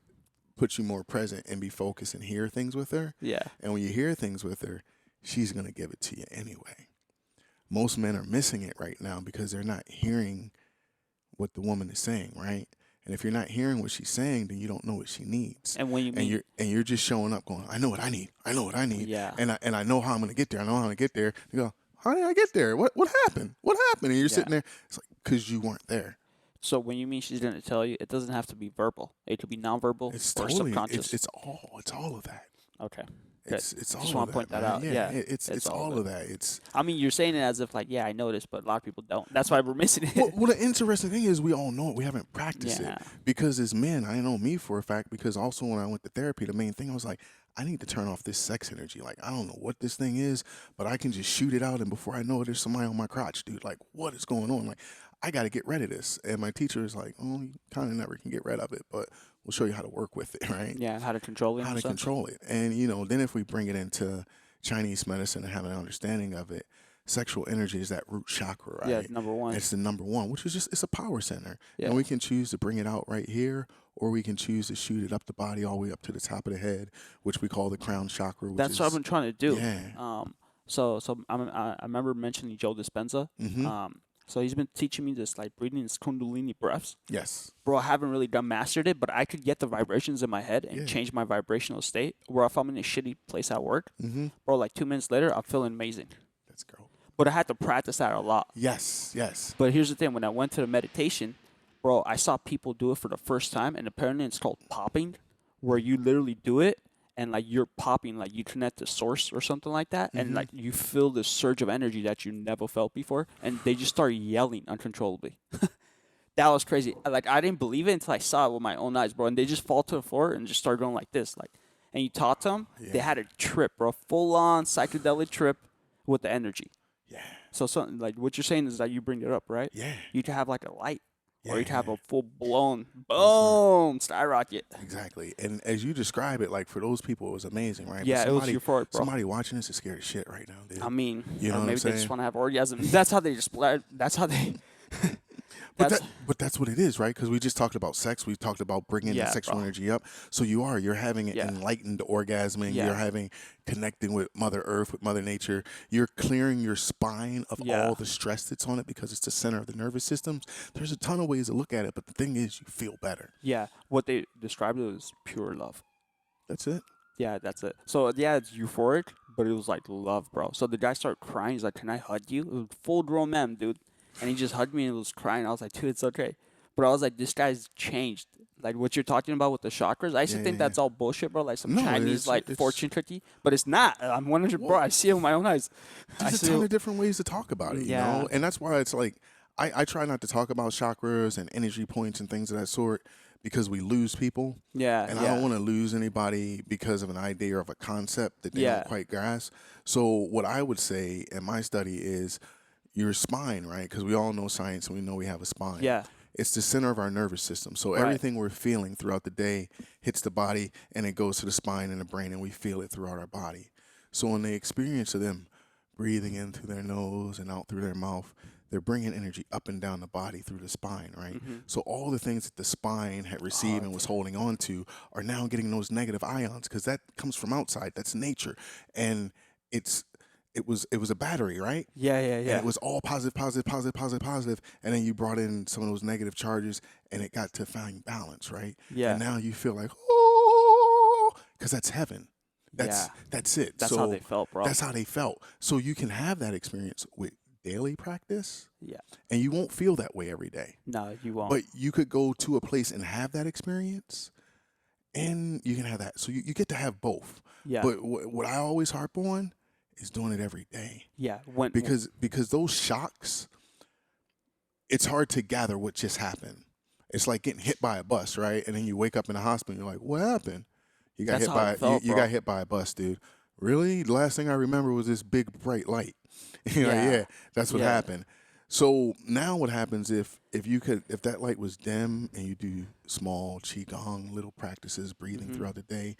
Speaker 1: put you more present and be focused and hear things with her.
Speaker 2: yeah.
Speaker 1: And when you hear things with her, she's gonna give it to you anyway. Most men are missing it right now because they're not hearing what the woman is saying, right? And if you're not hearing what she's saying, then you don't know what she needs.
Speaker 2: And when you
Speaker 1: And
Speaker 2: meet,
Speaker 1: you're just showing up going, I know what I need. I know what I need.
Speaker 2: yeah,
Speaker 1: And I know how I'm gonna get there. I know how I'm gonna get there. You go, how did I get there? What happened? What happened? And you're
Speaker 2: yeah.
Speaker 1: sitting there, it's like, because you weren't there.
Speaker 2: So when you mean she's gonna tell you, it doesn't have to be verbal. It could be nonverbal
Speaker 1: It's
Speaker 2: or
Speaker 1: totally
Speaker 2: subconscious.
Speaker 1: it's all of that.
Speaker 2: Okay, good.
Speaker 1: It's
Speaker 2: Just
Speaker 1: all
Speaker 2: want
Speaker 1: of
Speaker 2: to point
Speaker 1: that,
Speaker 2: that
Speaker 1: man.
Speaker 2: out.
Speaker 1: Yeah,
Speaker 2: Yeah,
Speaker 1: it's
Speaker 2: all
Speaker 1: all
Speaker 2: of
Speaker 1: of
Speaker 2: it.
Speaker 1: that. It's
Speaker 2: I mean, you're saying it as if like, yeah, I noticed, but a lot of people don't. That's why we're missing
Speaker 1: well,
Speaker 2: it.
Speaker 1: well, the interesting thing is we all know it. We haven't practiced it
Speaker 2: Yeah,
Speaker 1: because as men, I know me for a fact. Because also when I went to therapy, the main thing I was like, I need to turn off this sex energy. Like I don't know what this thing is, but I can just shoot it out, and before I know it, there's somebody on my crotch, dude. Like what is going on? Like I got to get rid of this. And my teacher is like, oh, you kind of never can get rid of it, but we'll show you how to work with it, right?
Speaker 2: yeah. How to control it in
Speaker 1: How
Speaker 2: a
Speaker 1: to
Speaker 2: sense.
Speaker 1: control it. And then if we bring it into Chinese medicine and have an understanding of it, sexual energy is that root chakra,
Speaker 2: Yeah,
Speaker 1: right?
Speaker 2: number one.
Speaker 1: It's the number one, which is just it's a power center.
Speaker 2: Yeah,
Speaker 1: And we can choose to bring it out right here, or we can choose to shoot it up the body all the way up to the top of the head, which we call the crown chakra, which
Speaker 2: that's
Speaker 1: is
Speaker 2: what I've been trying to do.
Speaker 1: yeah.
Speaker 2: I remember mentioning Joe Dispenza.
Speaker 1: Mm-hmm.
Speaker 2: So he's been teaching me this like breathing this Kundalini breaths.
Speaker 1: Yes.
Speaker 2: Bro, I haven't really done mastered it, but I could get the vibrations in my head and
Speaker 1: Yeah.
Speaker 2: change my vibrational state. Where if I'm in a shitty place at work,
Speaker 1: Mm-hmm.
Speaker 2: bro, like 2 minutes later, I'm feeling amazing.
Speaker 1: Let's go.
Speaker 2: But I had to practice that a lot.
Speaker 1: Yes. Yes.
Speaker 2: But here's the thing: when I went to the meditation, bro, I saw people do it for the first time, and apparently it's called popping, where you literally do it and like you're popping, like you connect to source or something like that, and like you feel this surge of energy that you never felt before, and they just start yelling uncontrollably. That was crazy. Like I didn't believe it until I saw it with my own eyes, bro. And they just fall to the floor and just start going like this, like. And you taught them, they
Speaker 1: Yeah.
Speaker 2: had a trip, bro, full on psychedelic trip with the energy.
Speaker 1: Yeah.
Speaker 2: So something like what you're saying is that you bring it up, right?
Speaker 1: Yeah.
Speaker 2: You could have like a light, or you could have
Speaker 1: Yeah.
Speaker 2: a full blown boom skyrocket.
Speaker 1: Exactly. And as you describe it, like for those people, it was amazing, right? But
Speaker 2: Yeah, it was euphoric, bro.
Speaker 1: Somebody watching this is scared as shit right now, dude.
Speaker 2: I mean,
Speaker 1: You know
Speaker 2: or
Speaker 1: what I'm
Speaker 2: maybe they
Speaker 1: saying?
Speaker 2: just want to have orgasm. That's how they just. That's how they.
Speaker 1: But
Speaker 2: That's
Speaker 1: that's what it is, right? Because we just talked about sex. We talked about bringing
Speaker 2: Yeah,
Speaker 1: the sexual
Speaker 2: bro.
Speaker 1: energy up. So you're having an
Speaker 2: Yeah.
Speaker 1: enlightened orgasming.
Speaker 2: Yeah.
Speaker 1: You're having connecting with Mother Earth, with Mother Nature. You're clearing your spine of
Speaker 2: Yeah.
Speaker 1: all the stress that's on it because it's the center of the nervous systems. There's a ton of ways to look at it, but the thing is, you feel better.
Speaker 2: yeah. What they described it as pure love.
Speaker 1: That's it.
Speaker 2: Yeah, that's it. So yeah, it's euphoric, but it was like love, bro. So the guy started crying. He's like, "Can I hug you?" It was a full grown man, dude, and he just hugged me and was crying. I was like, "Dude, it's okay." But I was like, "This guy's changed." Like what you're talking about with the chakras, I used to think
Speaker 1: Yeah.
Speaker 2: that's all bullshit, bro. Like some
Speaker 1: No,
Speaker 2: Chinese like
Speaker 1: it's
Speaker 2: fortune cookie, but it's not. I'm 100, bro. I see it with my own eyes. I
Speaker 1: There's a
Speaker 2: see
Speaker 1: ton
Speaker 2: it.
Speaker 1: of different ways to talk about it, you
Speaker 2: Yeah.
Speaker 1: know? And that's why it's like, I try not to talk about chakras and energy points and things of that sort because we lose people.
Speaker 2: Yeah,
Speaker 1: And
Speaker 2: yeah.
Speaker 1: I don't want to lose anybody because of an idea or of a concept that they
Speaker 2: Yeah.
Speaker 1: don't quite grasp. So, what I would say in my study is your spine, right? Because we all know science and we know we have a spine.
Speaker 2: Yeah.
Speaker 1: It's the center of our nervous system. So,
Speaker 2: Right.
Speaker 1: everything we're feeling throughout the day hits the body and it goes to the spine and the brain, and we feel it throughout our body. So, in the experience of them breathing in through their nose and out through their mouth, they're bringing energy up and down the body through the spine, right? So all the things that the spine had received and was holding on to are now getting those negative ions because that comes from outside. That's nature, and it was a battery, right?
Speaker 2: Yeah, yeah,
Speaker 1: And
Speaker 2: yeah.
Speaker 1: it was all positive, positive, positive, positive, positive, and then you brought in some of those negative charges, and it got to find balance, right?
Speaker 2: Yeah.
Speaker 1: And now you feel like oh, because that's heaven.
Speaker 2: Yeah.
Speaker 1: That's it.
Speaker 2: That's
Speaker 1: so
Speaker 2: how they felt, bro.
Speaker 1: That's how they felt. So you can have that experience with daily practice,
Speaker 2: Yeah.
Speaker 1: and you won't feel that way every day.
Speaker 2: No, you won't.
Speaker 1: But you could go to a place and have that experience, and you can have that. So you get to have both.
Speaker 2: Yeah.
Speaker 1: But what I always harp on is doing it every day.
Speaker 2: Yeah. When
Speaker 1: Because those shocks, it's hard to gather what just happened. It's like getting hit by a bus, right? And then you wake up in the hospital and you're like, what happened? You got
Speaker 2: that's
Speaker 1: hit
Speaker 2: how it
Speaker 1: by
Speaker 2: felt,
Speaker 1: you got
Speaker 2: bro.
Speaker 1: hit by a bus, dude. Really? The last thing I remember was this big bright light. You're like,
Speaker 2: Yeah.
Speaker 1: yeah, that's what
Speaker 2: Yeah.
Speaker 1: happened. So now what happens if that light was dim and you do small qi gong little practices breathing
Speaker 2: Mhm.
Speaker 1: throughout the day,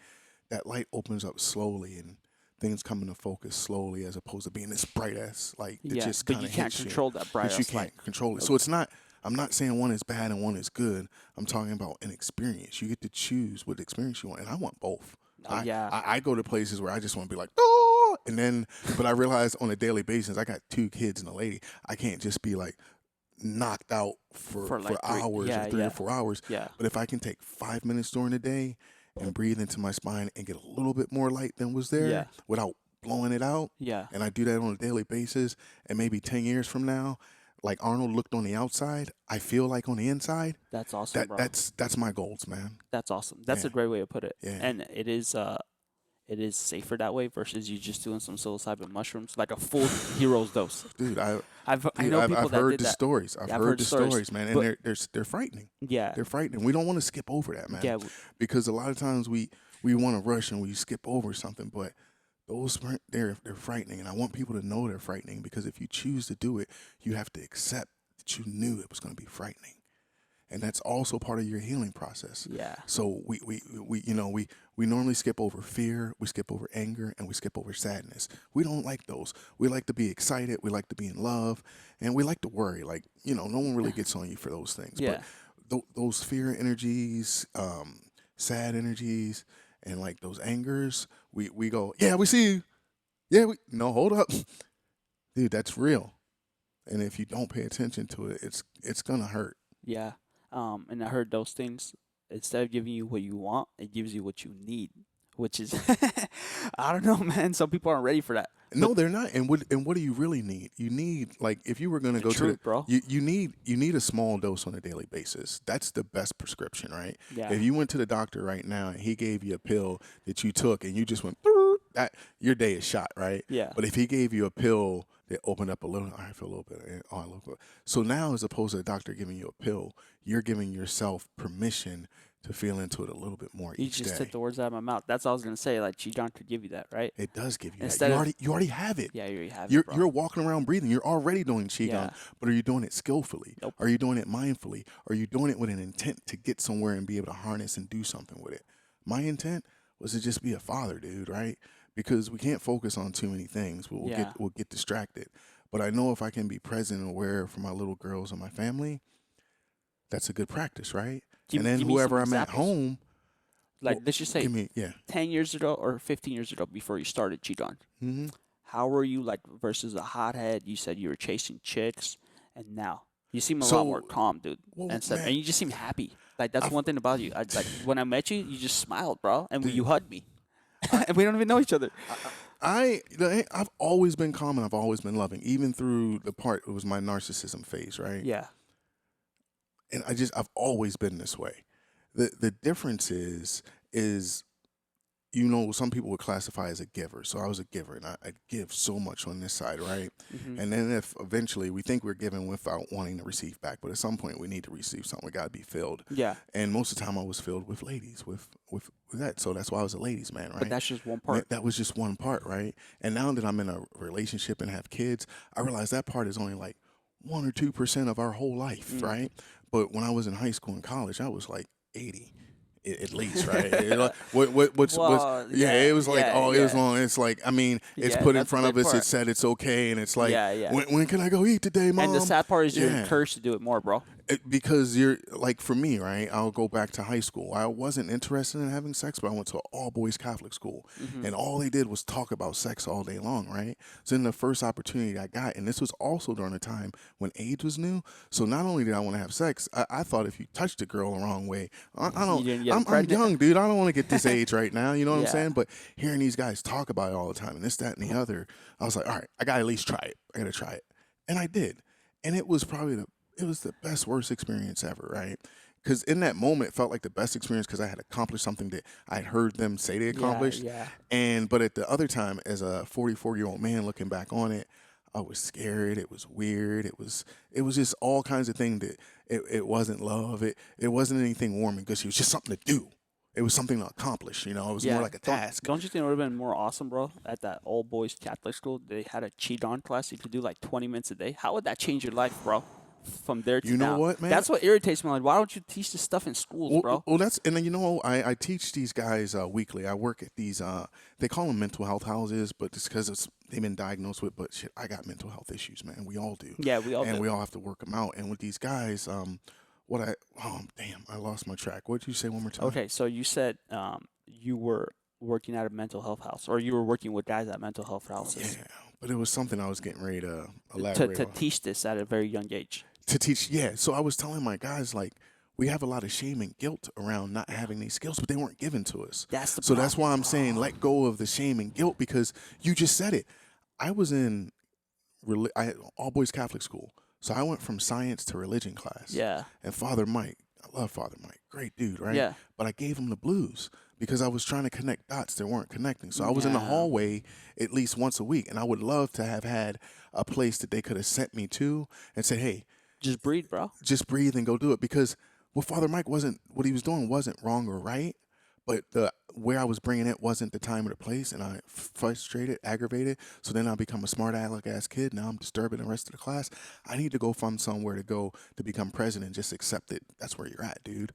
Speaker 1: that light opens up slowly and things come into focus slowly as opposed to being this bright ass light that
Speaker 2: Yeah.
Speaker 1: just
Speaker 2: But
Speaker 1: kind
Speaker 2: you
Speaker 1: of
Speaker 2: can't
Speaker 1: hits you,
Speaker 2: control that bright
Speaker 1: but you
Speaker 2: ass light.
Speaker 1: can't control it.
Speaker 2: Nope.
Speaker 1: So it's not. I'm not saying one is bad and one is good. I'm talking about an experience. You get to choose what experience you want, and I want both.
Speaker 2: Oh yeah.
Speaker 1: I go to places where I just want to be like, oh, and then, but I realize on a daily basis, I got 2 kids and a lady. I can't just be like knocked out
Speaker 2: For
Speaker 1: for
Speaker 2: like three.
Speaker 1: hours or
Speaker 2: Yeah.
Speaker 1: 3 or 4 hours.
Speaker 2: Yeah.
Speaker 1: But if I can take 5 minutes during the day and breathe into my spine and get a little bit more light than was
Speaker 2: Yeah.
Speaker 1: there without blowing it out,
Speaker 2: Yeah.
Speaker 1: and I do that on a daily basis, and maybe 10 years from now, like Arnold looked on the outside, I feel like on the inside.
Speaker 2: That's awesome, bro.
Speaker 1: That's my goals, man.
Speaker 2: That's awesome. That's
Speaker 1: Yeah,
Speaker 2: a great way to put it.
Speaker 1: yeah.
Speaker 2: And it is safer that way versus you just doing some psilocybin mushrooms, like a full hero's dose.
Speaker 1: Dude,
Speaker 2: I know people
Speaker 1: I've
Speaker 2: that
Speaker 1: heard
Speaker 2: did
Speaker 1: the
Speaker 2: that.
Speaker 1: stories. I've
Speaker 2: Yeah, I've
Speaker 1: heard
Speaker 2: heard
Speaker 1: the
Speaker 2: stories,
Speaker 1: stories, man, and
Speaker 2: but
Speaker 1: they're frightening.
Speaker 2: yeah,
Speaker 1: They're frightening. We don't want to skip over that, man,
Speaker 2: yeah,
Speaker 1: because a lot of times we want to rush and we skip over something, but they're frightening, and I want people to know they're frightening because if you choose to do it, you have to accept that you knew it was going to be frightening, and that's also part of your healing process.
Speaker 2: yeah,
Speaker 1: So we normally skip over fear, we skip over anger, and we skip over sadness. We don't like those. We like to be excited, we like to be in love, and we like to worry. Like no one really gets on you for those things. But
Speaker 2: yeah,
Speaker 1: those fear energies, sad energies, and like those angers, we go, yeah, we see you. Yeah, no, hold up, dude, that's real. And if you don't pay attention to it, it's gonna hurt.
Speaker 2: yeah. And I heard those things. Instead of giving you what you want, it gives you what you need, which is I don't know, man. Some people aren't ready for that. But
Speaker 1: No, they're not. And what do you really need? You need, like, if you were gonna
Speaker 2: the
Speaker 1: go to the
Speaker 2: truth, bro.
Speaker 1: you need a small dose on a daily basis. That's the best prescription, right?
Speaker 2: Yeah,
Speaker 1: If you went to the doctor right now and he gave you a pill that you took and you just went "Brrr," that your day is shot, right?
Speaker 2: yeah.
Speaker 1: But if he gave you a pill that opened up a little, I feel a little bit, oh, I look. So now, as opposed to the doctor giving you a pill, you're giving yourself permission to feel into it a little bit more
Speaker 2: You
Speaker 1: each
Speaker 2: just took
Speaker 1: day.
Speaker 2: the words out of my mouth. That's all I was gonna say. Like Qi Gong could give you that, right?
Speaker 1: It does give you that.
Speaker 2: Instead of
Speaker 1: You already have it.
Speaker 2: yeah, you already have it,
Speaker 1: You're
Speaker 2: bro.
Speaker 1: you're walking around breathing. You're already doing qigong,
Speaker 2: Yeah.
Speaker 1: but are you doing it skillfully?
Speaker 2: Nope.
Speaker 1: Are you doing it mindfully? Are you doing it with an intent to get somewhere and be able to harness and do something with it? My intent was to just be a father, dude, right? Because we can't focus on too many things.
Speaker 2: Yeah.
Speaker 1: We'll get distracted. But I know if I can be present and aware for my little girls and my family, that's a good practice, right? And then
Speaker 2: Give me some
Speaker 1: whoever I'm at
Speaker 2: examples.
Speaker 1: home,
Speaker 2: Like
Speaker 1: well,
Speaker 2: let's just say
Speaker 1: give me, yeah.
Speaker 2: 10 years ago or 15 years ago before you started Qigong.
Speaker 1: Hmm.
Speaker 2: How were you like versus a hothead? You said you were chasing chicks, and now you seem a lot more
Speaker 1: So,
Speaker 2: calm, dude.
Speaker 1: well,
Speaker 2: And stuff,
Speaker 1: man,
Speaker 2: and you just seem happy. Like that's
Speaker 1: I've,
Speaker 2: one thing about you. Like when I met you, you just smiled, bro, and
Speaker 1: dude,
Speaker 2: you hugged me,
Speaker 1: I,
Speaker 2: and we don't even know each other.
Speaker 1: I've always been calm and I've always been loving, even through the part it was my narcissism phase, right?
Speaker 2: Yeah.
Speaker 1: And I've always been this way. The difference is some people would classify as a giver. So I was a giver and I give so much on this side, right?
Speaker 2: Hmm.
Speaker 1: And then if eventually we think we're giving without wanting to receive back, but at some point we need to receive something. We got to be filled.
Speaker 2: Yeah.
Speaker 1: And most of the time I was filled with ladies, with that. So that's why I was a ladies man,
Speaker 2: But
Speaker 1: right?
Speaker 2: that's just one part.
Speaker 1: That was just one part, right? And now that I'm in a relationship and have kids, I realize that part is only like 1 or 2% of our whole life,
Speaker 2: Mm.
Speaker 1: right? But when I was in high school and college, I was like 80 at least, right? What's
Speaker 2: Well,
Speaker 1: yeah, it was like,
Speaker 2: yeah,
Speaker 1: oh, it was
Speaker 2: yeah,
Speaker 1: long. It's like, I mean, it's
Speaker 2: yeah.
Speaker 1: put in
Speaker 2: That's a
Speaker 1: front of
Speaker 2: big
Speaker 1: us. It
Speaker 2: part.
Speaker 1: said it's okay, and it's like,
Speaker 2: Yeah, yeah.
Speaker 1: when can I go eat today, mom?
Speaker 2: And the sad part is you're
Speaker 1: Yeah.
Speaker 2: encouraged to do it more, bro.
Speaker 1: Because you're like, for me, right? I'll go back to high school. I wasn't interested in having sex, but I went to an all boys Catholic school,
Speaker 2: Hmm.
Speaker 1: and all they did was talk about sex all day long, right? So then the first opportunity I got, and this was also during a time when AIDS was new. So not only did I want to have sex, I thought if you touched a girl the wrong way, I
Speaker 2: You
Speaker 1: don't.
Speaker 2: didn't get
Speaker 1: I'm
Speaker 2: pregnant.
Speaker 1: young, dude. I don't want to get this age right now. You know what I'm
Speaker 2: Yeah.
Speaker 1: saying? But hearing these guys talk about it all the time, and this, that, and the other, I was like, all right, I gotta at least try it. I gotta try it, and I did, and it was the best worst experience ever, right? because in that moment it felt like the best experience because I had accomplished something that I had heard them say they
Speaker 2: Yeah,
Speaker 1: accomplished.
Speaker 2: yeah.
Speaker 1: And but at the other time, as a 44-year-old man looking back on it, I was scared. It was weird. It was just all kinds of things that it wasn't love. It wasn't anything warming because it was just something to do. It was something to accomplish. It was more
Speaker 2: Yeah,
Speaker 1: like a
Speaker 2: don't
Speaker 1: task.
Speaker 2: don't you think it would have been more awesome, bro? At that old boys Catholic school, they had a Qi Gong class. You could do like 20 minutes a day. How would that change your life, bro? From there to
Speaker 1: You know
Speaker 2: now.
Speaker 1: what, man?
Speaker 2: That's what irritates me. Like, why don't you teach this stuff in schools, bro?
Speaker 1: That's and then I teach these guys weekly. I work at these they call them mental health houses, but it's because they've been diagnosed with. But shit, I got mental health issues, man. We all do,
Speaker 2: Yeah, we all
Speaker 1: and
Speaker 2: do.
Speaker 1: we all have to work them out. And with these guys, what I oh damn, I lost my track. What did you say one more time?
Speaker 2: Okay, so you said you were working at a mental health house, or you were working with guys at mental health houses
Speaker 1: Yeah, but it was something I was getting ready to
Speaker 2: to
Speaker 1: elaborate
Speaker 2: to
Speaker 1: on.
Speaker 2: teach this at a very young age.
Speaker 1: To teach, yeah. So I was telling my guys like we have a lot of shame and guilt around not
Speaker 2: Yeah,
Speaker 1: having these skills, but they weren't given to us.
Speaker 2: that's the
Speaker 1: So that's
Speaker 2: problem,
Speaker 1: why I'm saying
Speaker 2: bro.
Speaker 1: let go of the shame and guilt because you just said it. I was in all boys Catholic school, so I went from science to religion class.
Speaker 2: Yeah,
Speaker 1: And Father Mike, I love Father Mike, great dude, right?
Speaker 2: yeah,
Speaker 1: But I gave him the blues because I was trying to connect dots that weren't connecting. So I was in the
Speaker 2: yeah.
Speaker 1: hallway at least once a week, and I would love to have had a place that they could have sent me to and said, "Hey,
Speaker 2: Just breathe, bro.
Speaker 1: just breathe and go do it," because what Father Mike wasn't what he was doing wasn't wrong or right, but the where I was bringing it wasn't the time or the place, and I frustrated, aggravated. So then I become a smart aleck ass kid. Now I'm disturbing the rest of the class. I need to go find somewhere to go to become president. Just accept it. That's where you're at, dude.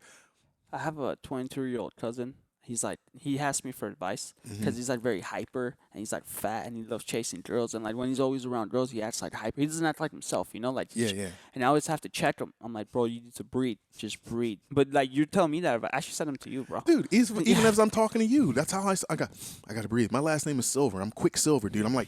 Speaker 2: I have a 22-year-old cousin. He's like, he asked me for advice
Speaker 1: Hmm.
Speaker 2: because he's like very hyper and he's like fat and he loves chasing girls. And like when he's always around girls, he acts like hyper. He doesn't act like himself, you know? Like,
Speaker 1: Yeah, yeah.
Speaker 2: and I always have to check him. I'm like, bro, you need to breathe. Just breathe. But like, you're telling me that, but I actually sent him to you, bro.
Speaker 1: Dude, even
Speaker 2: Yeah.
Speaker 1: as I'm talking to you, that's how I got to breathe. My last name is Silver. I'm Quicksilver, dude. I'm quick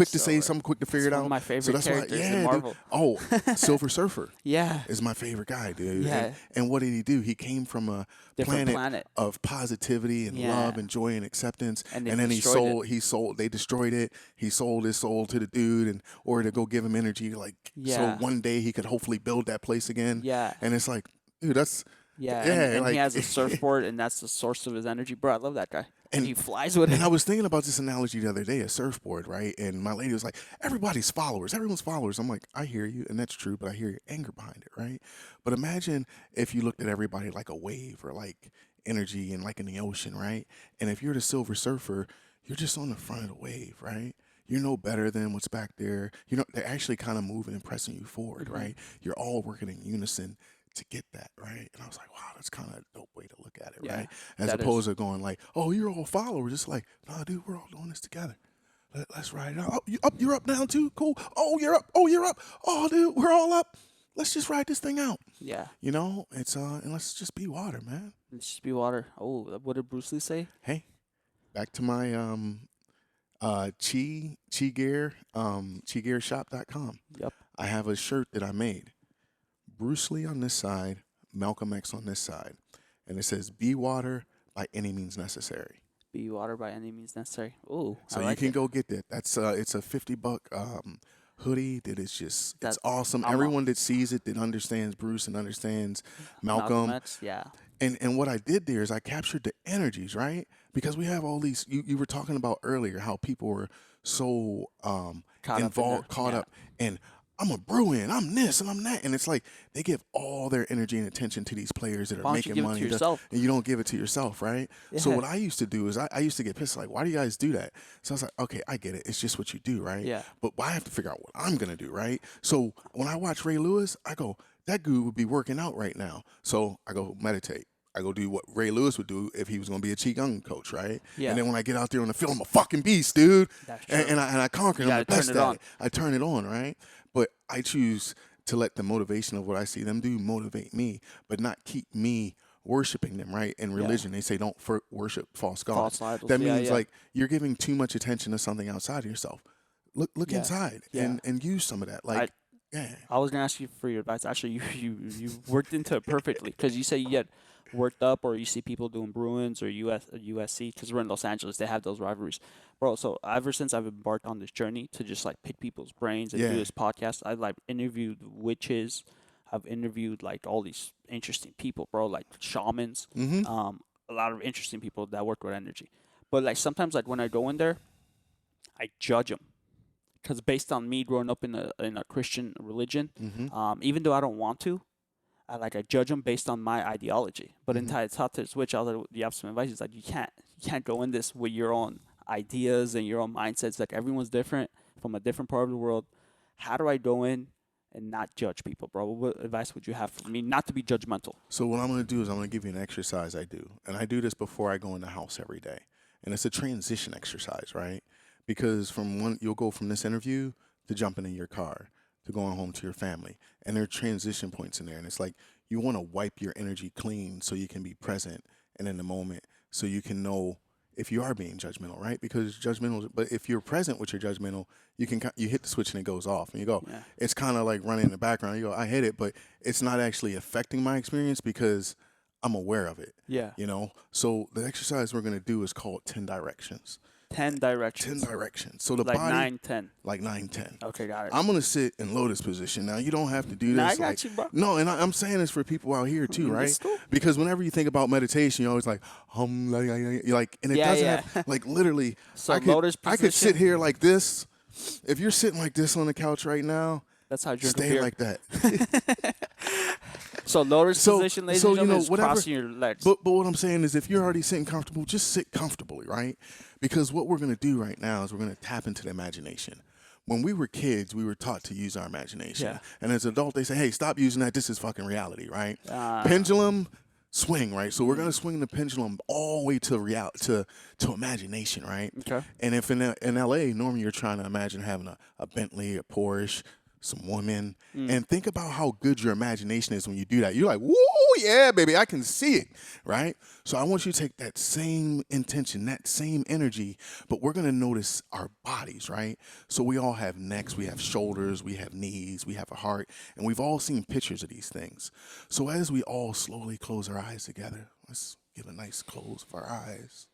Speaker 1: to say
Speaker 2: Quicksilver.
Speaker 1: something, quick to figure
Speaker 2: It's
Speaker 1: it
Speaker 2: one of
Speaker 1: out.
Speaker 2: my
Speaker 1: So
Speaker 2: favorite
Speaker 1: that's why,
Speaker 2: characters in
Speaker 1: yeah, dude.
Speaker 2: Marvel.
Speaker 1: Oh, Silver Surfer
Speaker 2: Yeah.
Speaker 1: is my favorite guy, dude.
Speaker 2: Yeah.
Speaker 1: And what did he do? He came from a
Speaker 2: Different
Speaker 1: planet
Speaker 2: planet.
Speaker 1: of positivity and
Speaker 2: Yeah.
Speaker 1: love and joy and acceptance.
Speaker 2: And they
Speaker 1: And then
Speaker 2: destroyed it.
Speaker 1: they destroyed it. He sold his soul to the dude and or to go give him energy like so
Speaker 2: Yeah.
Speaker 1: one day he could hopefully build that place again.
Speaker 2: Yeah.
Speaker 1: And it's like, dude, that's
Speaker 2: Yeah.
Speaker 1: yeah,
Speaker 2: And he
Speaker 1: like
Speaker 2: has a surfboard and that's the source of his energy. Bro, I love that guy. And
Speaker 1: and
Speaker 2: he flies with
Speaker 1: And
Speaker 2: it.
Speaker 1: I was thinking about this analogy the other day, a surfboard, right? And my lady was like, everybody's followers, everyone's followers. I'm like, I hear you, and that's true, but I hear your anger behind it, right? But imagine if you looked at everybody like a wave or like energy and like in the ocean, right? And if you're the Silver Surfer, you're just on the front of the wave, right? You're no better than what's back there. They're actually kind of moving and pressing you forward,
Speaker 2: Hmm.
Speaker 1: right? You're all working in unison to get that, right? And I was like, wow, that's kind of a dope way to look at it,
Speaker 2: Yeah.
Speaker 1: right? As
Speaker 2: That is.
Speaker 1: opposed to going like, oh, you're all followers. It's like, nah, dude, we're all doing this together. Let's ride it out. Oh, you up? You're up now too. Cool. Oh, you're up. Oh, you're up. Oh, dude, we're all up. Let's just ride this thing out.
Speaker 2: Yeah.
Speaker 1: It's and let's just be water, man.
Speaker 2: It should be water. Oh, what did Bruce Lee say?
Speaker 1: Hey, back to my Chi Gear QiGearShop.com.
Speaker 2: Yep.
Speaker 1: I have a shirt that I made. Bruce Lee on this side, Malcolm X on this side, and it says "Be water by any means necessary."
Speaker 2: Be water by any means necessary. Oh, I
Speaker 1: So you
Speaker 2: like
Speaker 1: can
Speaker 2: it.
Speaker 1: go get that. That's it's a $50 hoodie that is just
Speaker 2: That
Speaker 1: it's awesome.
Speaker 2: I'm a
Speaker 1: Everyone that sees it that understands Bruce and understands
Speaker 2: Malcolm
Speaker 1: Malcolm.
Speaker 2: X. Yeah.
Speaker 1: And what I did there is I captured the energies, right? Because we have all these you were talking about earlier how people were so
Speaker 2: Caught up in there.
Speaker 1: involved, caught
Speaker 2: Yeah.
Speaker 1: up and I'm a Bruin, I'm this and I'm that. And it's like they give all their energy and attention to these players that are
Speaker 2: Why don't you
Speaker 1: making
Speaker 2: give it to
Speaker 1: money
Speaker 2: yourself?
Speaker 1: and you don't give it to yourself, right? So
Speaker 2: Yeah.
Speaker 1: what I used to do is I used to get pissed like, why do you guys do that? So I was like, okay, I get it. It's just what you do, right?
Speaker 2: Yeah.
Speaker 1: But I have to figure out what I'm gonna do, right? So when I watch Ray Lewis, I go, that dude would be working out right now. So I go meditate. I go do what Ray Lewis would do if he was going to be a Qigong coach, right?
Speaker 2: Yeah.
Speaker 1: And then when I get out there on the field, I'm a fucking beast, dude.
Speaker 2: That's
Speaker 1: And,
Speaker 2: true.
Speaker 1: and I conquer.
Speaker 2: You
Speaker 1: I'm the
Speaker 2: gotta turn
Speaker 1: best
Speaker 2: it
Speaker 1: at
Speaker 2: on.
Speaker 1: it. I turn it on, right? But I choose to let the motivation of what I see them do motivate me, but not keep me worshiping them, right? In
Speaker 2: Yeah.
Speaker 1: religion, they say don't worship false gods.
Speaker 2: False idols.
Speaker 1: That
Speaker 2: Yeah.
Speaker 1: means
Speaker 2: Yeah.
Speaker 1: like you're giving too much attention to something outside of yourself. Look
Speaker 2: Yeah.
Speaker 1: inside
Speaker 2: Yeah.
Speaker 1: and use some of that.
Speaker 2: I
Speaker 1: Like, yeah.
Speaker 2: I was gonna ask you for your advice. Actually, you worked into it perfectly because you say you get worked up or you see people doing Bruins or USC because we're in Los Angeles. They have those rivalries, bro. So ever since I've embarked on this journey to just like pick people's brains and do
Speaker 1: Yeah.
Speaker 2: this podcast, I like interviewed witches. I've interviewed like all these interesting people, bro, like shamans,
Speaker 1: Mm-hmm.
Speaker 2: a lot of interesting people that work with energy. But like sometimes, like when I go in there, I judge them because based on me growing up in a Christian religion,
Speaker 1: Mm-hmm.
Speaker 2: even though I don't want to, I judge them based on my ideology. But
Speaker 1: Mm-hmm.
Speaker 2: in it's hard to switch. I was like, you have some advice. It's like you can't go in this with your own ideas and your own mindsets. Like everyone's different from a different part of the world. How do I go in and not judge people, bro? What advice would you have for me not to be judgmental?
Speaker 1: So what I'm going to do is I'm going to give you an exercise I do, and I do this before I go in the house every day, and it's a transition exercise, right? Because from one, you'll go from this interview to jumping in your car to going home to your family, and there are transition points in there, and it's like you want to wipe your energy clean so you can be present and in the moment, so you can know if you are being judgmental, right? Because judgmental, but if you're present with your judgmental, you hit the switch and it goes off, and you go.
Speaker 2: Yeah,
Speaker 1: It's kind of like running in the background. You go, I hit it, but it's not actually affecting my experience because I'm aware of it.
Speaker 2: yeah.
Speaker 1: So the exercise we're gonna do is called 10 directions.
Speaker 2: 10
Speaker 1: 10
Speaker 2: directions,
Speaker 1: directions. So the
Speaker 2: like
Speaker 1: body,
Speaker 2: 9, 10.
Speaker 1: like 9, 10.
Speaker 2: Okay, got it.
Speaker 1: I'm gonna sit in lotus position. Now you don't have to do
Speaker 2: Nah, I
Speaker 1: this like
Speaker 2: got you, bro.
Speaker 1: no, and I'm saying this for people out here too,
Speaker 2: This
Speaker 1: right?
Speaker 2: is cool.
Speaker 1: Because whenever you think about meditation, you're always like you're like, and it
Speaker 2: Yeah,
Speaker 1: doesn't
Speaker 2: yeah.
Speaker 1: have like literally.
Speaker 2: So
Speaker 1: I could
Speaker 2: lotus
Speaker 1: I could sit
Speaker 2: position.
Speaker 1: here like this. If you're sitting like this on the couch right now,
Speaker 2: That's how I drink a
Speaker 1: stay
Speaker 2: beer.
Speaker 1: like that.
Speaker 2: So lotus
Speaker 1: So
Speaker 2: position, ladies
Speaker 1: so
Speaker 2: and
Speaker 1: you
Speaker 2: gentlemen,
Speaker 1: know
Speaker 2: is
Speaker 1: whatever.
Speaker 2: crossing your legs.
Speaker 1: But what I'm saying is, if you're already sitting comfortable, just sit comfortably, right? Because what we're gonna do right now is we're gonna tap into the imagination. When we were kids, we were taught to use our imagination,
Speaker 2: Yeah.
Speaker 1: and as adults, they say, "Hey, stop using that. This is fucking reality, right?"
Speaker 2: Uh,
Speaker 1: Pendulum swing, right? So we're gonna swing the pendulum all the way to to imagination, right?
Speaker 2: okay.
Speaker 1: And if in LA, normally you're trying to imagine having a Bentley, a Porsche, some women,
Speaker 2: Mm.
Speaker 1: and think about how good your imagination is when you do that. You're like, woo, yeah, baby, I can see it, right? So I want you to take that same intention, that same energy, but we're gonna notice our bodies, right? So we all have necks, we have shoulders, we have knees, we have a heart, and we've all seen pictures of these things. So as we all slowly close our eyes together, let's give a nice close of our eyes.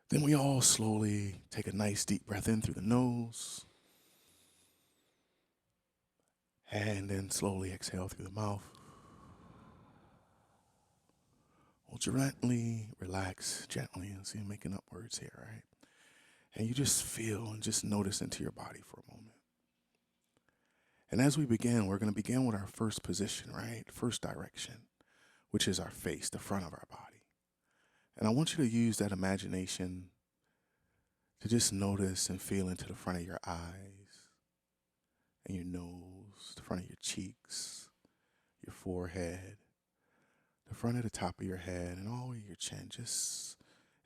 Speaker 1: Then we all slowly take a nice deep breath in through the nose and then slowly exhale through the mouth. We'll gently relax, gently, and see I'm making up words here, right? And you just feel and just notice into your body for a moment. And as we begin, we're going to begin with our first position, right? First direction, which is our face, the front of our body. And I want you to use that imagination to just notice and feel into the front of your eyes and your nose, the front of your cheeks, your forehead, the front of the top of your head, and all of your chin, just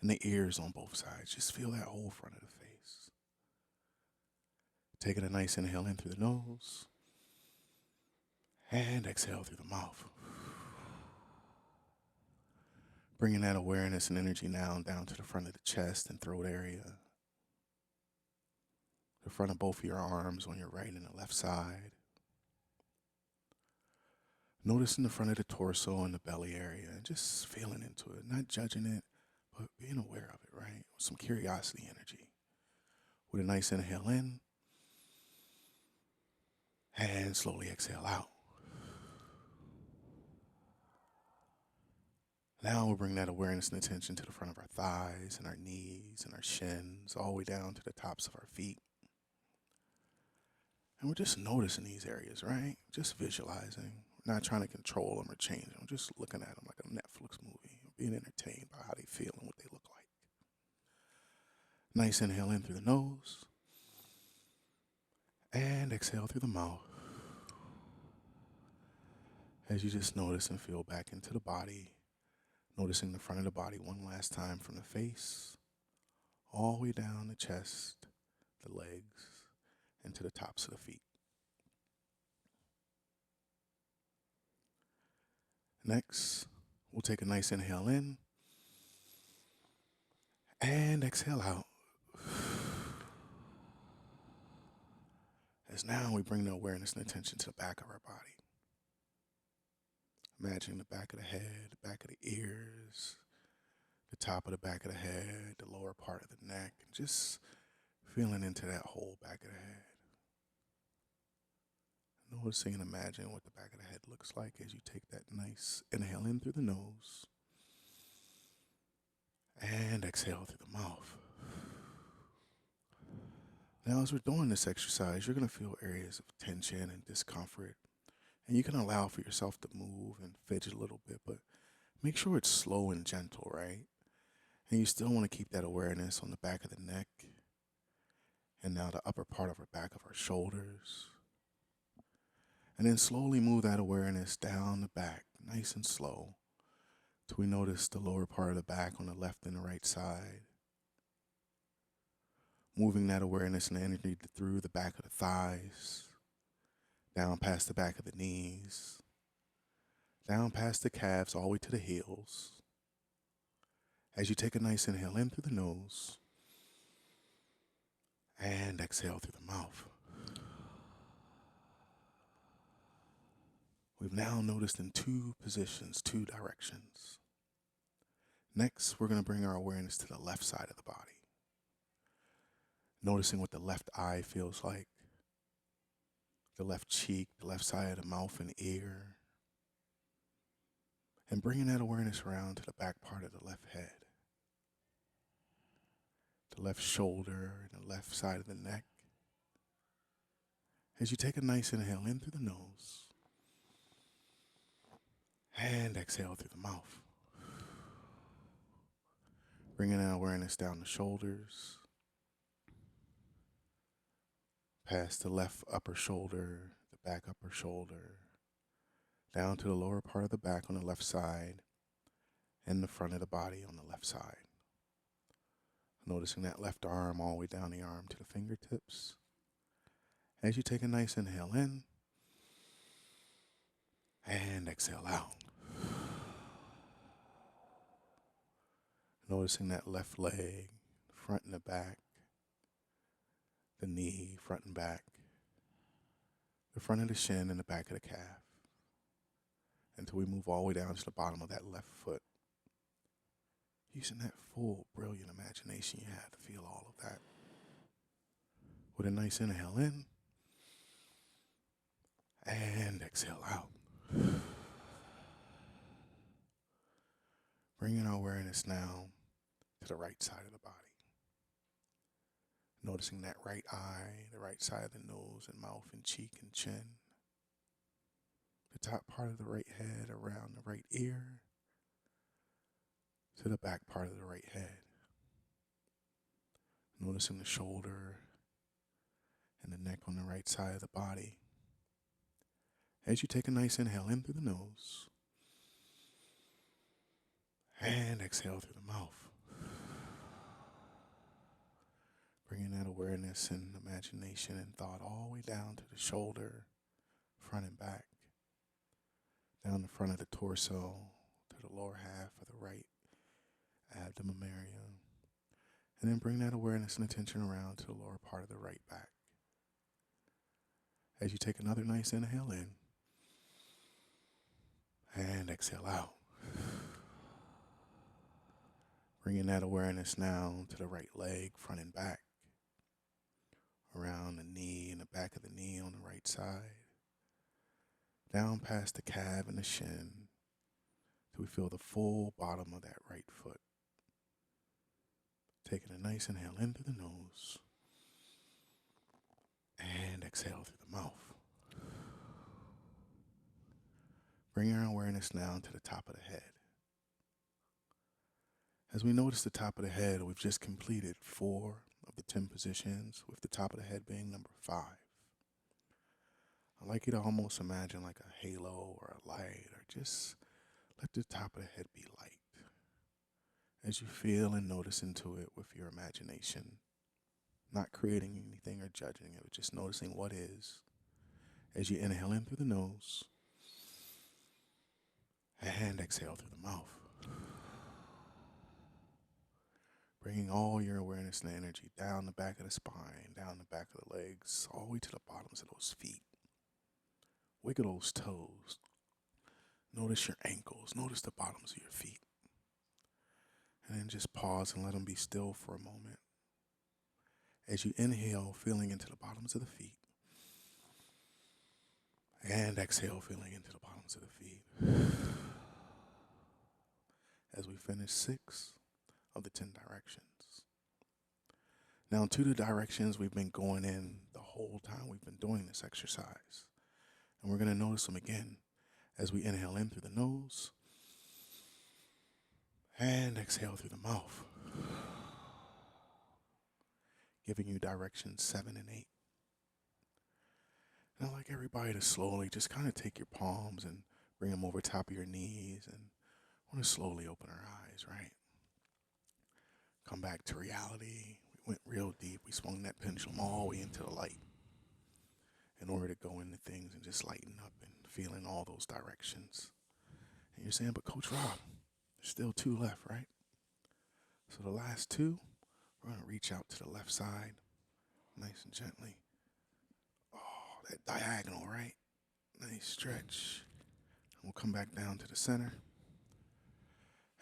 Speaker 1: and the ears on both sides. Just feel that whole front of the face. Taking a nice inhale in through the nose and exhale through the mouth. Bringing that awareness and energy now down to the front of the chest and throat area, the front of both of your arms on your right and the left side. Noticing the front of the torso and the belly area and just feeling into it, not judging it, but being aware of it, right? With some curiosity energy. With a nice inhale in and slowly exhale out. Now we'll bring that awareness and attention to the front of our thighs and our knees and our shins, all the way down to the tops of our feet. And we're just noticing these areas, right? Just visualizing. We're not trying to control them or change them. We're just looking at them like a Netflix movie, being entertained by how they feel and what they look like. Nice inhale in through the nose and exhale through the mouth. As you just notice and feel back into the body, noticing the front of the body one last time from the face, all the way down the chest, the legs, and to the tops of the feet. Next, we'll take a nice inhale in and exhale out. As now we bring the awareness and attention to the back of our body. Imagining the back of the head, the back of the ears, the top of the back of the head, the lower part of the neck, and just feeling into that whole back of the head. Noticing and imagining what the back of the head looks like as you take that nice inhale in through the nose and exhale through the mouth. Now, as we're doing this exercise, you're going to feel areas of tension and discomfort, and you can allow for yourself to move and fidget a little bit, but make sure it's slow and gentle, right? And you still want to keep that awareness on the back of the neck and now the upper part of our back of our shoulders. And then slowly move that awareness down the back, nice and slow, till we notice the lower part of the back on the left and the right side. Moving that awareness and energy through the back of the thighs, down past the back of the knees, down past the calves, all the way to the heels. As you take a nice inhale in through the nose and exhale through the mouth. We've now noticed in two positions, two directions. Next, we're going to bring our awareness to the left side of the body. Noticing what the left eye feels like, the left cheek, the left side of the mouth and ear, and bringing that awareness around to the back part of the left head, the left shoulder, and the left side of the neck. As you take a nice inhale in through the nose and exhale through the mouth. Bringing that awareness down the shoulders, past the left upper shoulder, the back upper shoulder, down to the lower part of the back on the left side, and the front of the body on the left side. Noticing that left arm all the way down the arm to the fingertips. As you take a nice inhale in and exhale out. Noticing that left leg, front and the back, the knee, front and back, the front of the shin and the back of the calf, until we move all the way down to the bottom of that left foot. Using that full, brilliant imagination you have to feel all of that. With a nice inhale in and exhale out. Bringing our awareness now to the right side of the body. Noticing that right eye, the right side of the nose and mouth and cheek and chin. The top part of the right head around the right ear to the back part of the right head. Noticing the shoulder and the neck on the right side of the body. As you take a nice inhale in through the nose and exhale through the mouth. Bringing that awareness and imagination and thought all the way down to the shoulder, front and back, down the front of the torso to the lower half of the right abdomen area. And then bring that awareness and attention around to the lower part of the right back. As you take another nice inhale in and exhale out. Bringing that awareness now to the right leg, front and back, around the knee and the back of the knee on the right side, down past the calf and the shin, till we feel the full bottom of that right foot. Taking a nice inhale in through the nose and exhale through the mouth. Bringing our awareness now to the top of the head. As we notice the top of the head, we've just completed 4 of the 10 positions, with the top of the head being number 5. I'd like you to almost imagine like a halo or a light, or just let the top of the head be light. As you feel and notice into it with your imagination, not creating anything or judging it, but just noticing what is. As you inhale in through the nose and exhale through the mouth. Bringing all your awareness and energy down the back of the spine, down the back of the legs, all the way to the bottoms of those feet. Wiggle those toes. Notice your ankles. Notice the bottoms of your feet. And then just pause and let them be still for a moment. As you inhale, feeling into the bottoms of the feet. And exhale, feeling into the bottoms of the feet. As we finish 6 of the 10 directions. Now, 2 of the directions we've been going in the whole time we've been doing this exercise. And we're going to notice them again as we inhale in through the nose and exhale through the mouth. Giving you directions 7 and 8. And I'd like everybody to slowly just kind of take your palms and bring them over top of your knees, and want to slowly open our eyes, right? Come back to reality. We went real deep. We swung that pendulum all the way into the light in order to go into things and just lighten up and feeling all those directions. And you're saying, but Coach Rob, there's still 2 left, right? So the last 2, we're going to reach out to the left side nice and gently. Oh, that diagonal, right? Nice stretch. And we'll come back down to the center.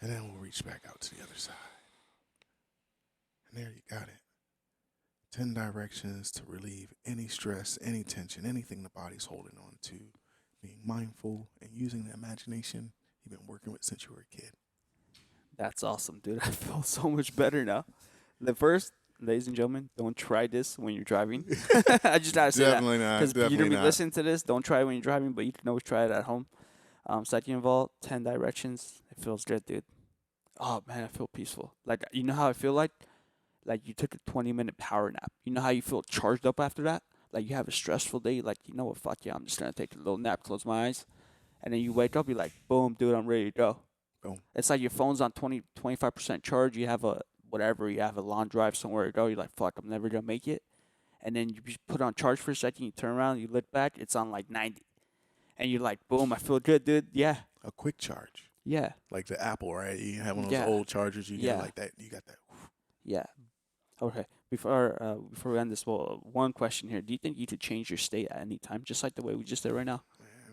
Speaker 1: And then we'll reach back out to the other side. And there you got it. 10 directions to relieve any stress, any tension, anything the body's holding on to. Being mindful and using the imagination you've been working with since you were a kid.
Speaker 2: That's awesome, dude. I feel so much better now. The first, ladies and gentlemen, don't try this when you're driving. I just gotta say
Speaker 1: Definitely
Speaker 2: that
Speaker 1: not.
Speaker 2: because you're
Speaker 1: Definitely
Speaker 2: gonna be
Speaker 1: not.
Speaker 2: listening to this. Don't try it when you're driving, but you can always try it at home. Second of all, 10 directions. It feels good, dude. Oh man, I feel peaceful. Like you know how I feel like you took a 20-minute power nap. You know how you feel charged up after that? Like you have a stressful day. Like you know what? Fuck yeah, I'm just gonna take a little nap, close my eyes, and then you wake up. You're like, boom, dude, I'm ready to go.
Speaker 1: Boom.
Speaker 2: It's like your phone's on 25% charge. You have a whatever. You have a long drive somewhere to go. You're like, fuck, I'm never gonna make it. And then you just put it on charge for a second. You turn around, you look back, it's on like 90, and you're like, boom, I feel good, dude. Yeah,
Speaker 1: A quick charge.
Speaker 2: yeah,
Speaker 1: Like the Apple, right? You have one of those
Speaker 2: yeah,
Speaker 1: old chargers, you get
Speaker 2: yeah,
Speaker 1: it like that. You got that.
Speaker 2: yeah. Okay. Before we end this, well, one question here: do you think you could change your state at any time, just like the way we just did right now?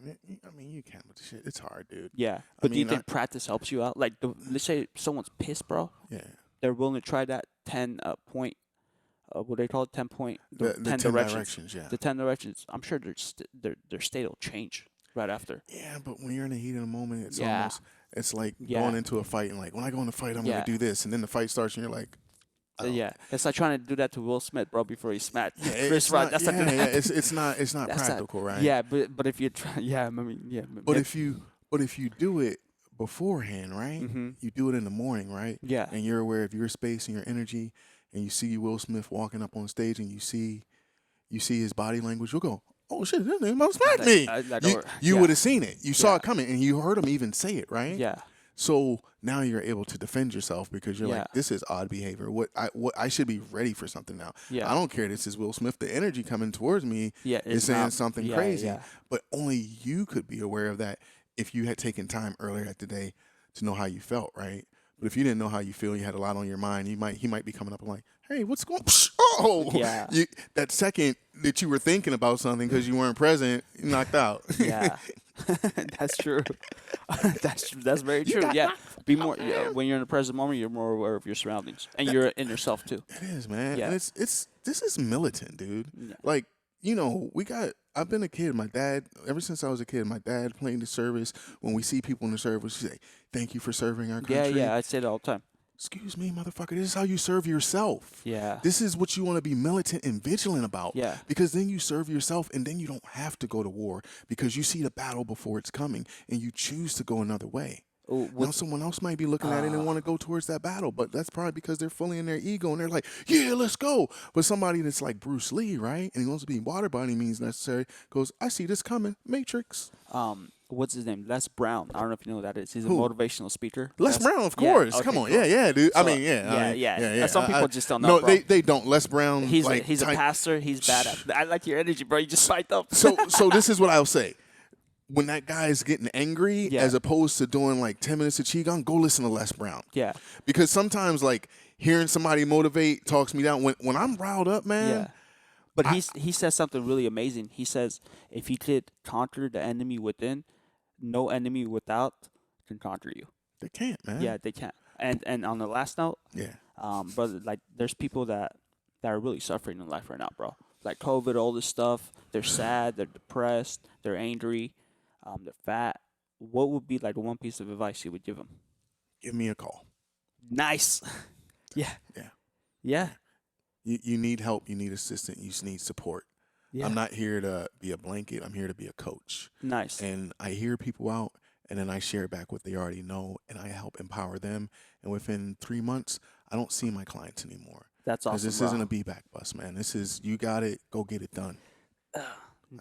Speaker 1: Man, I mean, you can, but the shit, it's hard, dude.
Speaker 2: Yeah.
Speaker 1: I
Speaker 2: But do you
Speaker 1: mean,
Speaker 2: think practice helps you out? Like, let's say someone's pissed, bro.
Speaker 1: yeah.
Speaker 2: They're willing to try that 10 point. What do they call it? 10 point.
Speaker 1: The
Speaker 2: 10
Speaker 1: 10
Speaker 2: directions.
Speaker 1: directions, yeah.
Speaker 2: The 10 directions. I'm sure their state will change right after.
Speaker 1: Yeah, but when you're in the heat of the moment, it's
Speaker 2: Yeah.
Speaker 1: almost, it's like
Speaker 2: Yeah.
Speaker 1: going into a fight and like, when I go in the fight, I'm going
Speaker 2: Yeah.
Speaker 1: to do this. And then the fight starts and you're like, oh.
Speaker 2: Yeah. It's like trying to do that to Will Smith, bro, before he smacked
Speaker 1: Yeah,
Speaker 2: Chris
Speaker 1: it's
Speaker 2: Rock.
Speaker 1: not,
Speaker 2: That's
Speaker 1: yeah,
Speaker 2: not gonna happen.
Speaker 1: it's not
Speaker 2: That's not-
Speaker 1: practical, right?
Speaker 2: Yeah, but if you try, yeah, I mean, yeah.
Speaker 1: But if you do it beforehand, right?
Speaker 2: Mm-hmm.
Speaker 1: You do it in the morning, right?
Speaker 2: Yeah.
Speaker 1: And you're aware of your space and your energy, and you see Will Smith walking up on stage, and you see his body language, you'll go, oh shit, this nigga must smack me. You
Speaker 2: yeah.
Speaker 1: would have seen it. You saw
Speaker 2: Yeah.
Speaker 1: it coming, and you heard him even say it, right?
Speaker 2: Yeah.
Speaker 1: So now you're able to defend yourself because you're
Speaker 2: Yeah.
Speaker 1: like, this is odd behavior. What I should be ready for something now.
Speaker 2: Yeah.
Speaker 1: I don't care. This is Will Smith. The energy coming towards me
Speaker 2: Yeah.
Speaker 1: is
Speaker 2: It's
Speaker 1: saying
Speaker 2: not-
Speaker 1: something
Speaker 2: yeah,
Speaker 1: crazy.
Speaker 2: Yeah.
Speaker 1: But only you could be aware of that if you had taken time earlier at the day to know how you felt, right? But if you didn't know how you feel, you had a lot on your mind, he might be coming up and like, hey, what's going on? Oh,
Speaker 2: Yeah.
Speaker 1: That second that you were thinking about something because you weren't present, you knocked out.
Speaker 2: Yeah. That's true. that's very true. Yeah. Be more when you're in the present moment, you're more aware of your surroundings and your inner self too.
Speaker 1: It is, man.
Speaker 2: Yeah.
Speaker 1: And this is militant, dude.
Speaker 2: Yeah.
Speaker 1: Like, I've been a kid. My dad, ever since I was a kid, my dad playing the service. When we see people in the service, we say, thank you for serving our country.
Speaker 2: Yeah, yeah, I say that all the time.
Speaker 1: Excuse me, motherfucker. This is how you serve yourself.
Speaker 2: Yeah.
Speaker 1: This is what you want to be militant and vigilant about.
Speaker 2: Yeah.
Speaker 1: Because then you serve yourself and then you don't have to go to war because you see the battle before it's coming and you choose to go another way.
Speaker 2: Oh,
Speaker 1: Now someone else might be looking at it and want to go towards that battle, but that's probably because they're fully in their ego and they're like, yeah, let's go. But somebody that's like Bruce Lee, right? And he wants to be water by any means necessary, goes, I see this coming. Matrix.
Speaker 2: What's his name? Les Brown. I don't know if you know who that is. He's a
Speaker 1: Who?
Speaker 2: motivational speaker.
Speaker 1: Les Brown, of
Speaker 2: Yeah,
Speaker 1: course.
Speaker 2: okay,
Speaker 1: Come on.
Speaker 2: cool.
Speaker 1: Yeah, dude.
Speaker 2: So,
Speaker 1: I mean, yeah.
Speaker 2: yeah. Some people just don't know,
Speaker 1: No,
Speaker 2: bro.
Speaker 1: they don't. Les Brown.
Speaker 2: He's
Speaker 1: like,
Speaker 2: he's a pastor. He's badass. I like your energy, bro. You just spiked up.
Speaker 1: So this is what I'll say. When that guy is getting angry,
Speaker 2: Yeah.
Speaker 1: as opposed to doing like 10 minutes of Qi Gong, go listen to Les Brown.
Speaker 2: Yeah.
Speaker 1: Because sometimes like hearing somebody motivate talks me down. When I'm riled up, man.
Speaker 2: Yeah. But he says something really amazing. He says if you could conquer the enemy within, no enemy without can conquer you.
Speaker 1: They can't, man.
Speaker 2: Yeah, they can't. And on the last note,
Speaker 1: Yeah.
Speaker 2: brother, like there's people that are really suffering in life right now, bro. like COVID, all this stuff. They're sad, they're depressed, they're angry, they're fat. What would be like one piece of advice you would give them?
Speaker 1: Give me a call.
Speaker 2: Nice. Yeah.
Speaker 1: Yeah.
Speaker 2: Yeah.
Speaker 1: Yeah. You need help. You need assistance. You just need support.
Speaker 2: Yeah.
Speaker 1: I'm not here to be a blanket. I'm here to be a coach.
Speaker 2: Nice.
Speaker 1: And I hear people out, and then I share back what they already know, and I help empower them. And within 3 months, I don't see my clients anymore
Speaker 2: That's
Speaker 1: because
Speaker 2: awesome,
Speaker 1: this
Speaker 2: bro.
Speaker 1: isn't a be back bus, man. This is you got it. Go get it done. I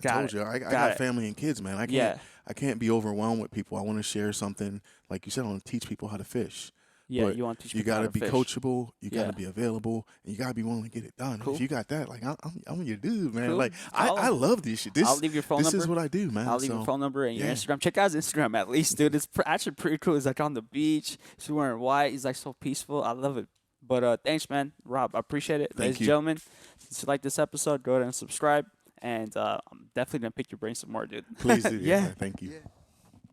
Speaker 2: Got
Speaker 1: told
Speaker 2: it.
Speaker 1: you, I
Speaker 2: Got
Speaker 1: got
Speaker 2: it.
Speaker 1: family and kids, man.
Speaker 2: Yeah.
Speaker 1: I can't be overwhelmed with people. I want to share something, like you said. I want to teach people how to fish,
Speaker 2: Yeah.
Speaker 1: but
Speaker 2: You want to teach
Speaker 1: you
Speaker 2: people
Speaker 1: got
Speaker 2: how
Speaker 1: to
Speaker 2: to
Speaker 1: be
Speaker 2: fish.
Speaker 1: coachable. You got
Speaker 2: Yeah.
Speaker 1: to be available, and you got to be willing to get it done. And if
Speaker 2: Cool.
Speaker 1: you got that, like I'm your dude, man.
Speaker 2: Cool.
Speaker 1: Like
Speaker 2: Call
Speaker 1: I
Speaker 2: 'em.
Speaker 1: love this shit.
Speaker 2: I'll leave your phone
Speaker 1: This is
Speaker 2: number.
Speaker 1: what I do, man.
Speaker 2: I'll leave your
Speaker 1: So
Speaker 2: phone number and your
Speaker 1: yeah,
Speaker 2: Instagram. Check out his Instagram at least, dude. It's actually pretty cool. He's like on the beach. He's wearing white. He's like so peaceful. I love it. But thanks, man, Rob. I appreciate it, ladies
Speaker 1: thank
Speaker 2: and
Speaker 1: you.
Speaker 2: gentlemen. If you like this episode, go ahead and subscribe. And I'm definitely gonna pick your brain some more, dude.
Speaker 1: Please do.
Speaker 2: Yeah.
Speaker 1: Thank you.
Speaker 2: Yeah.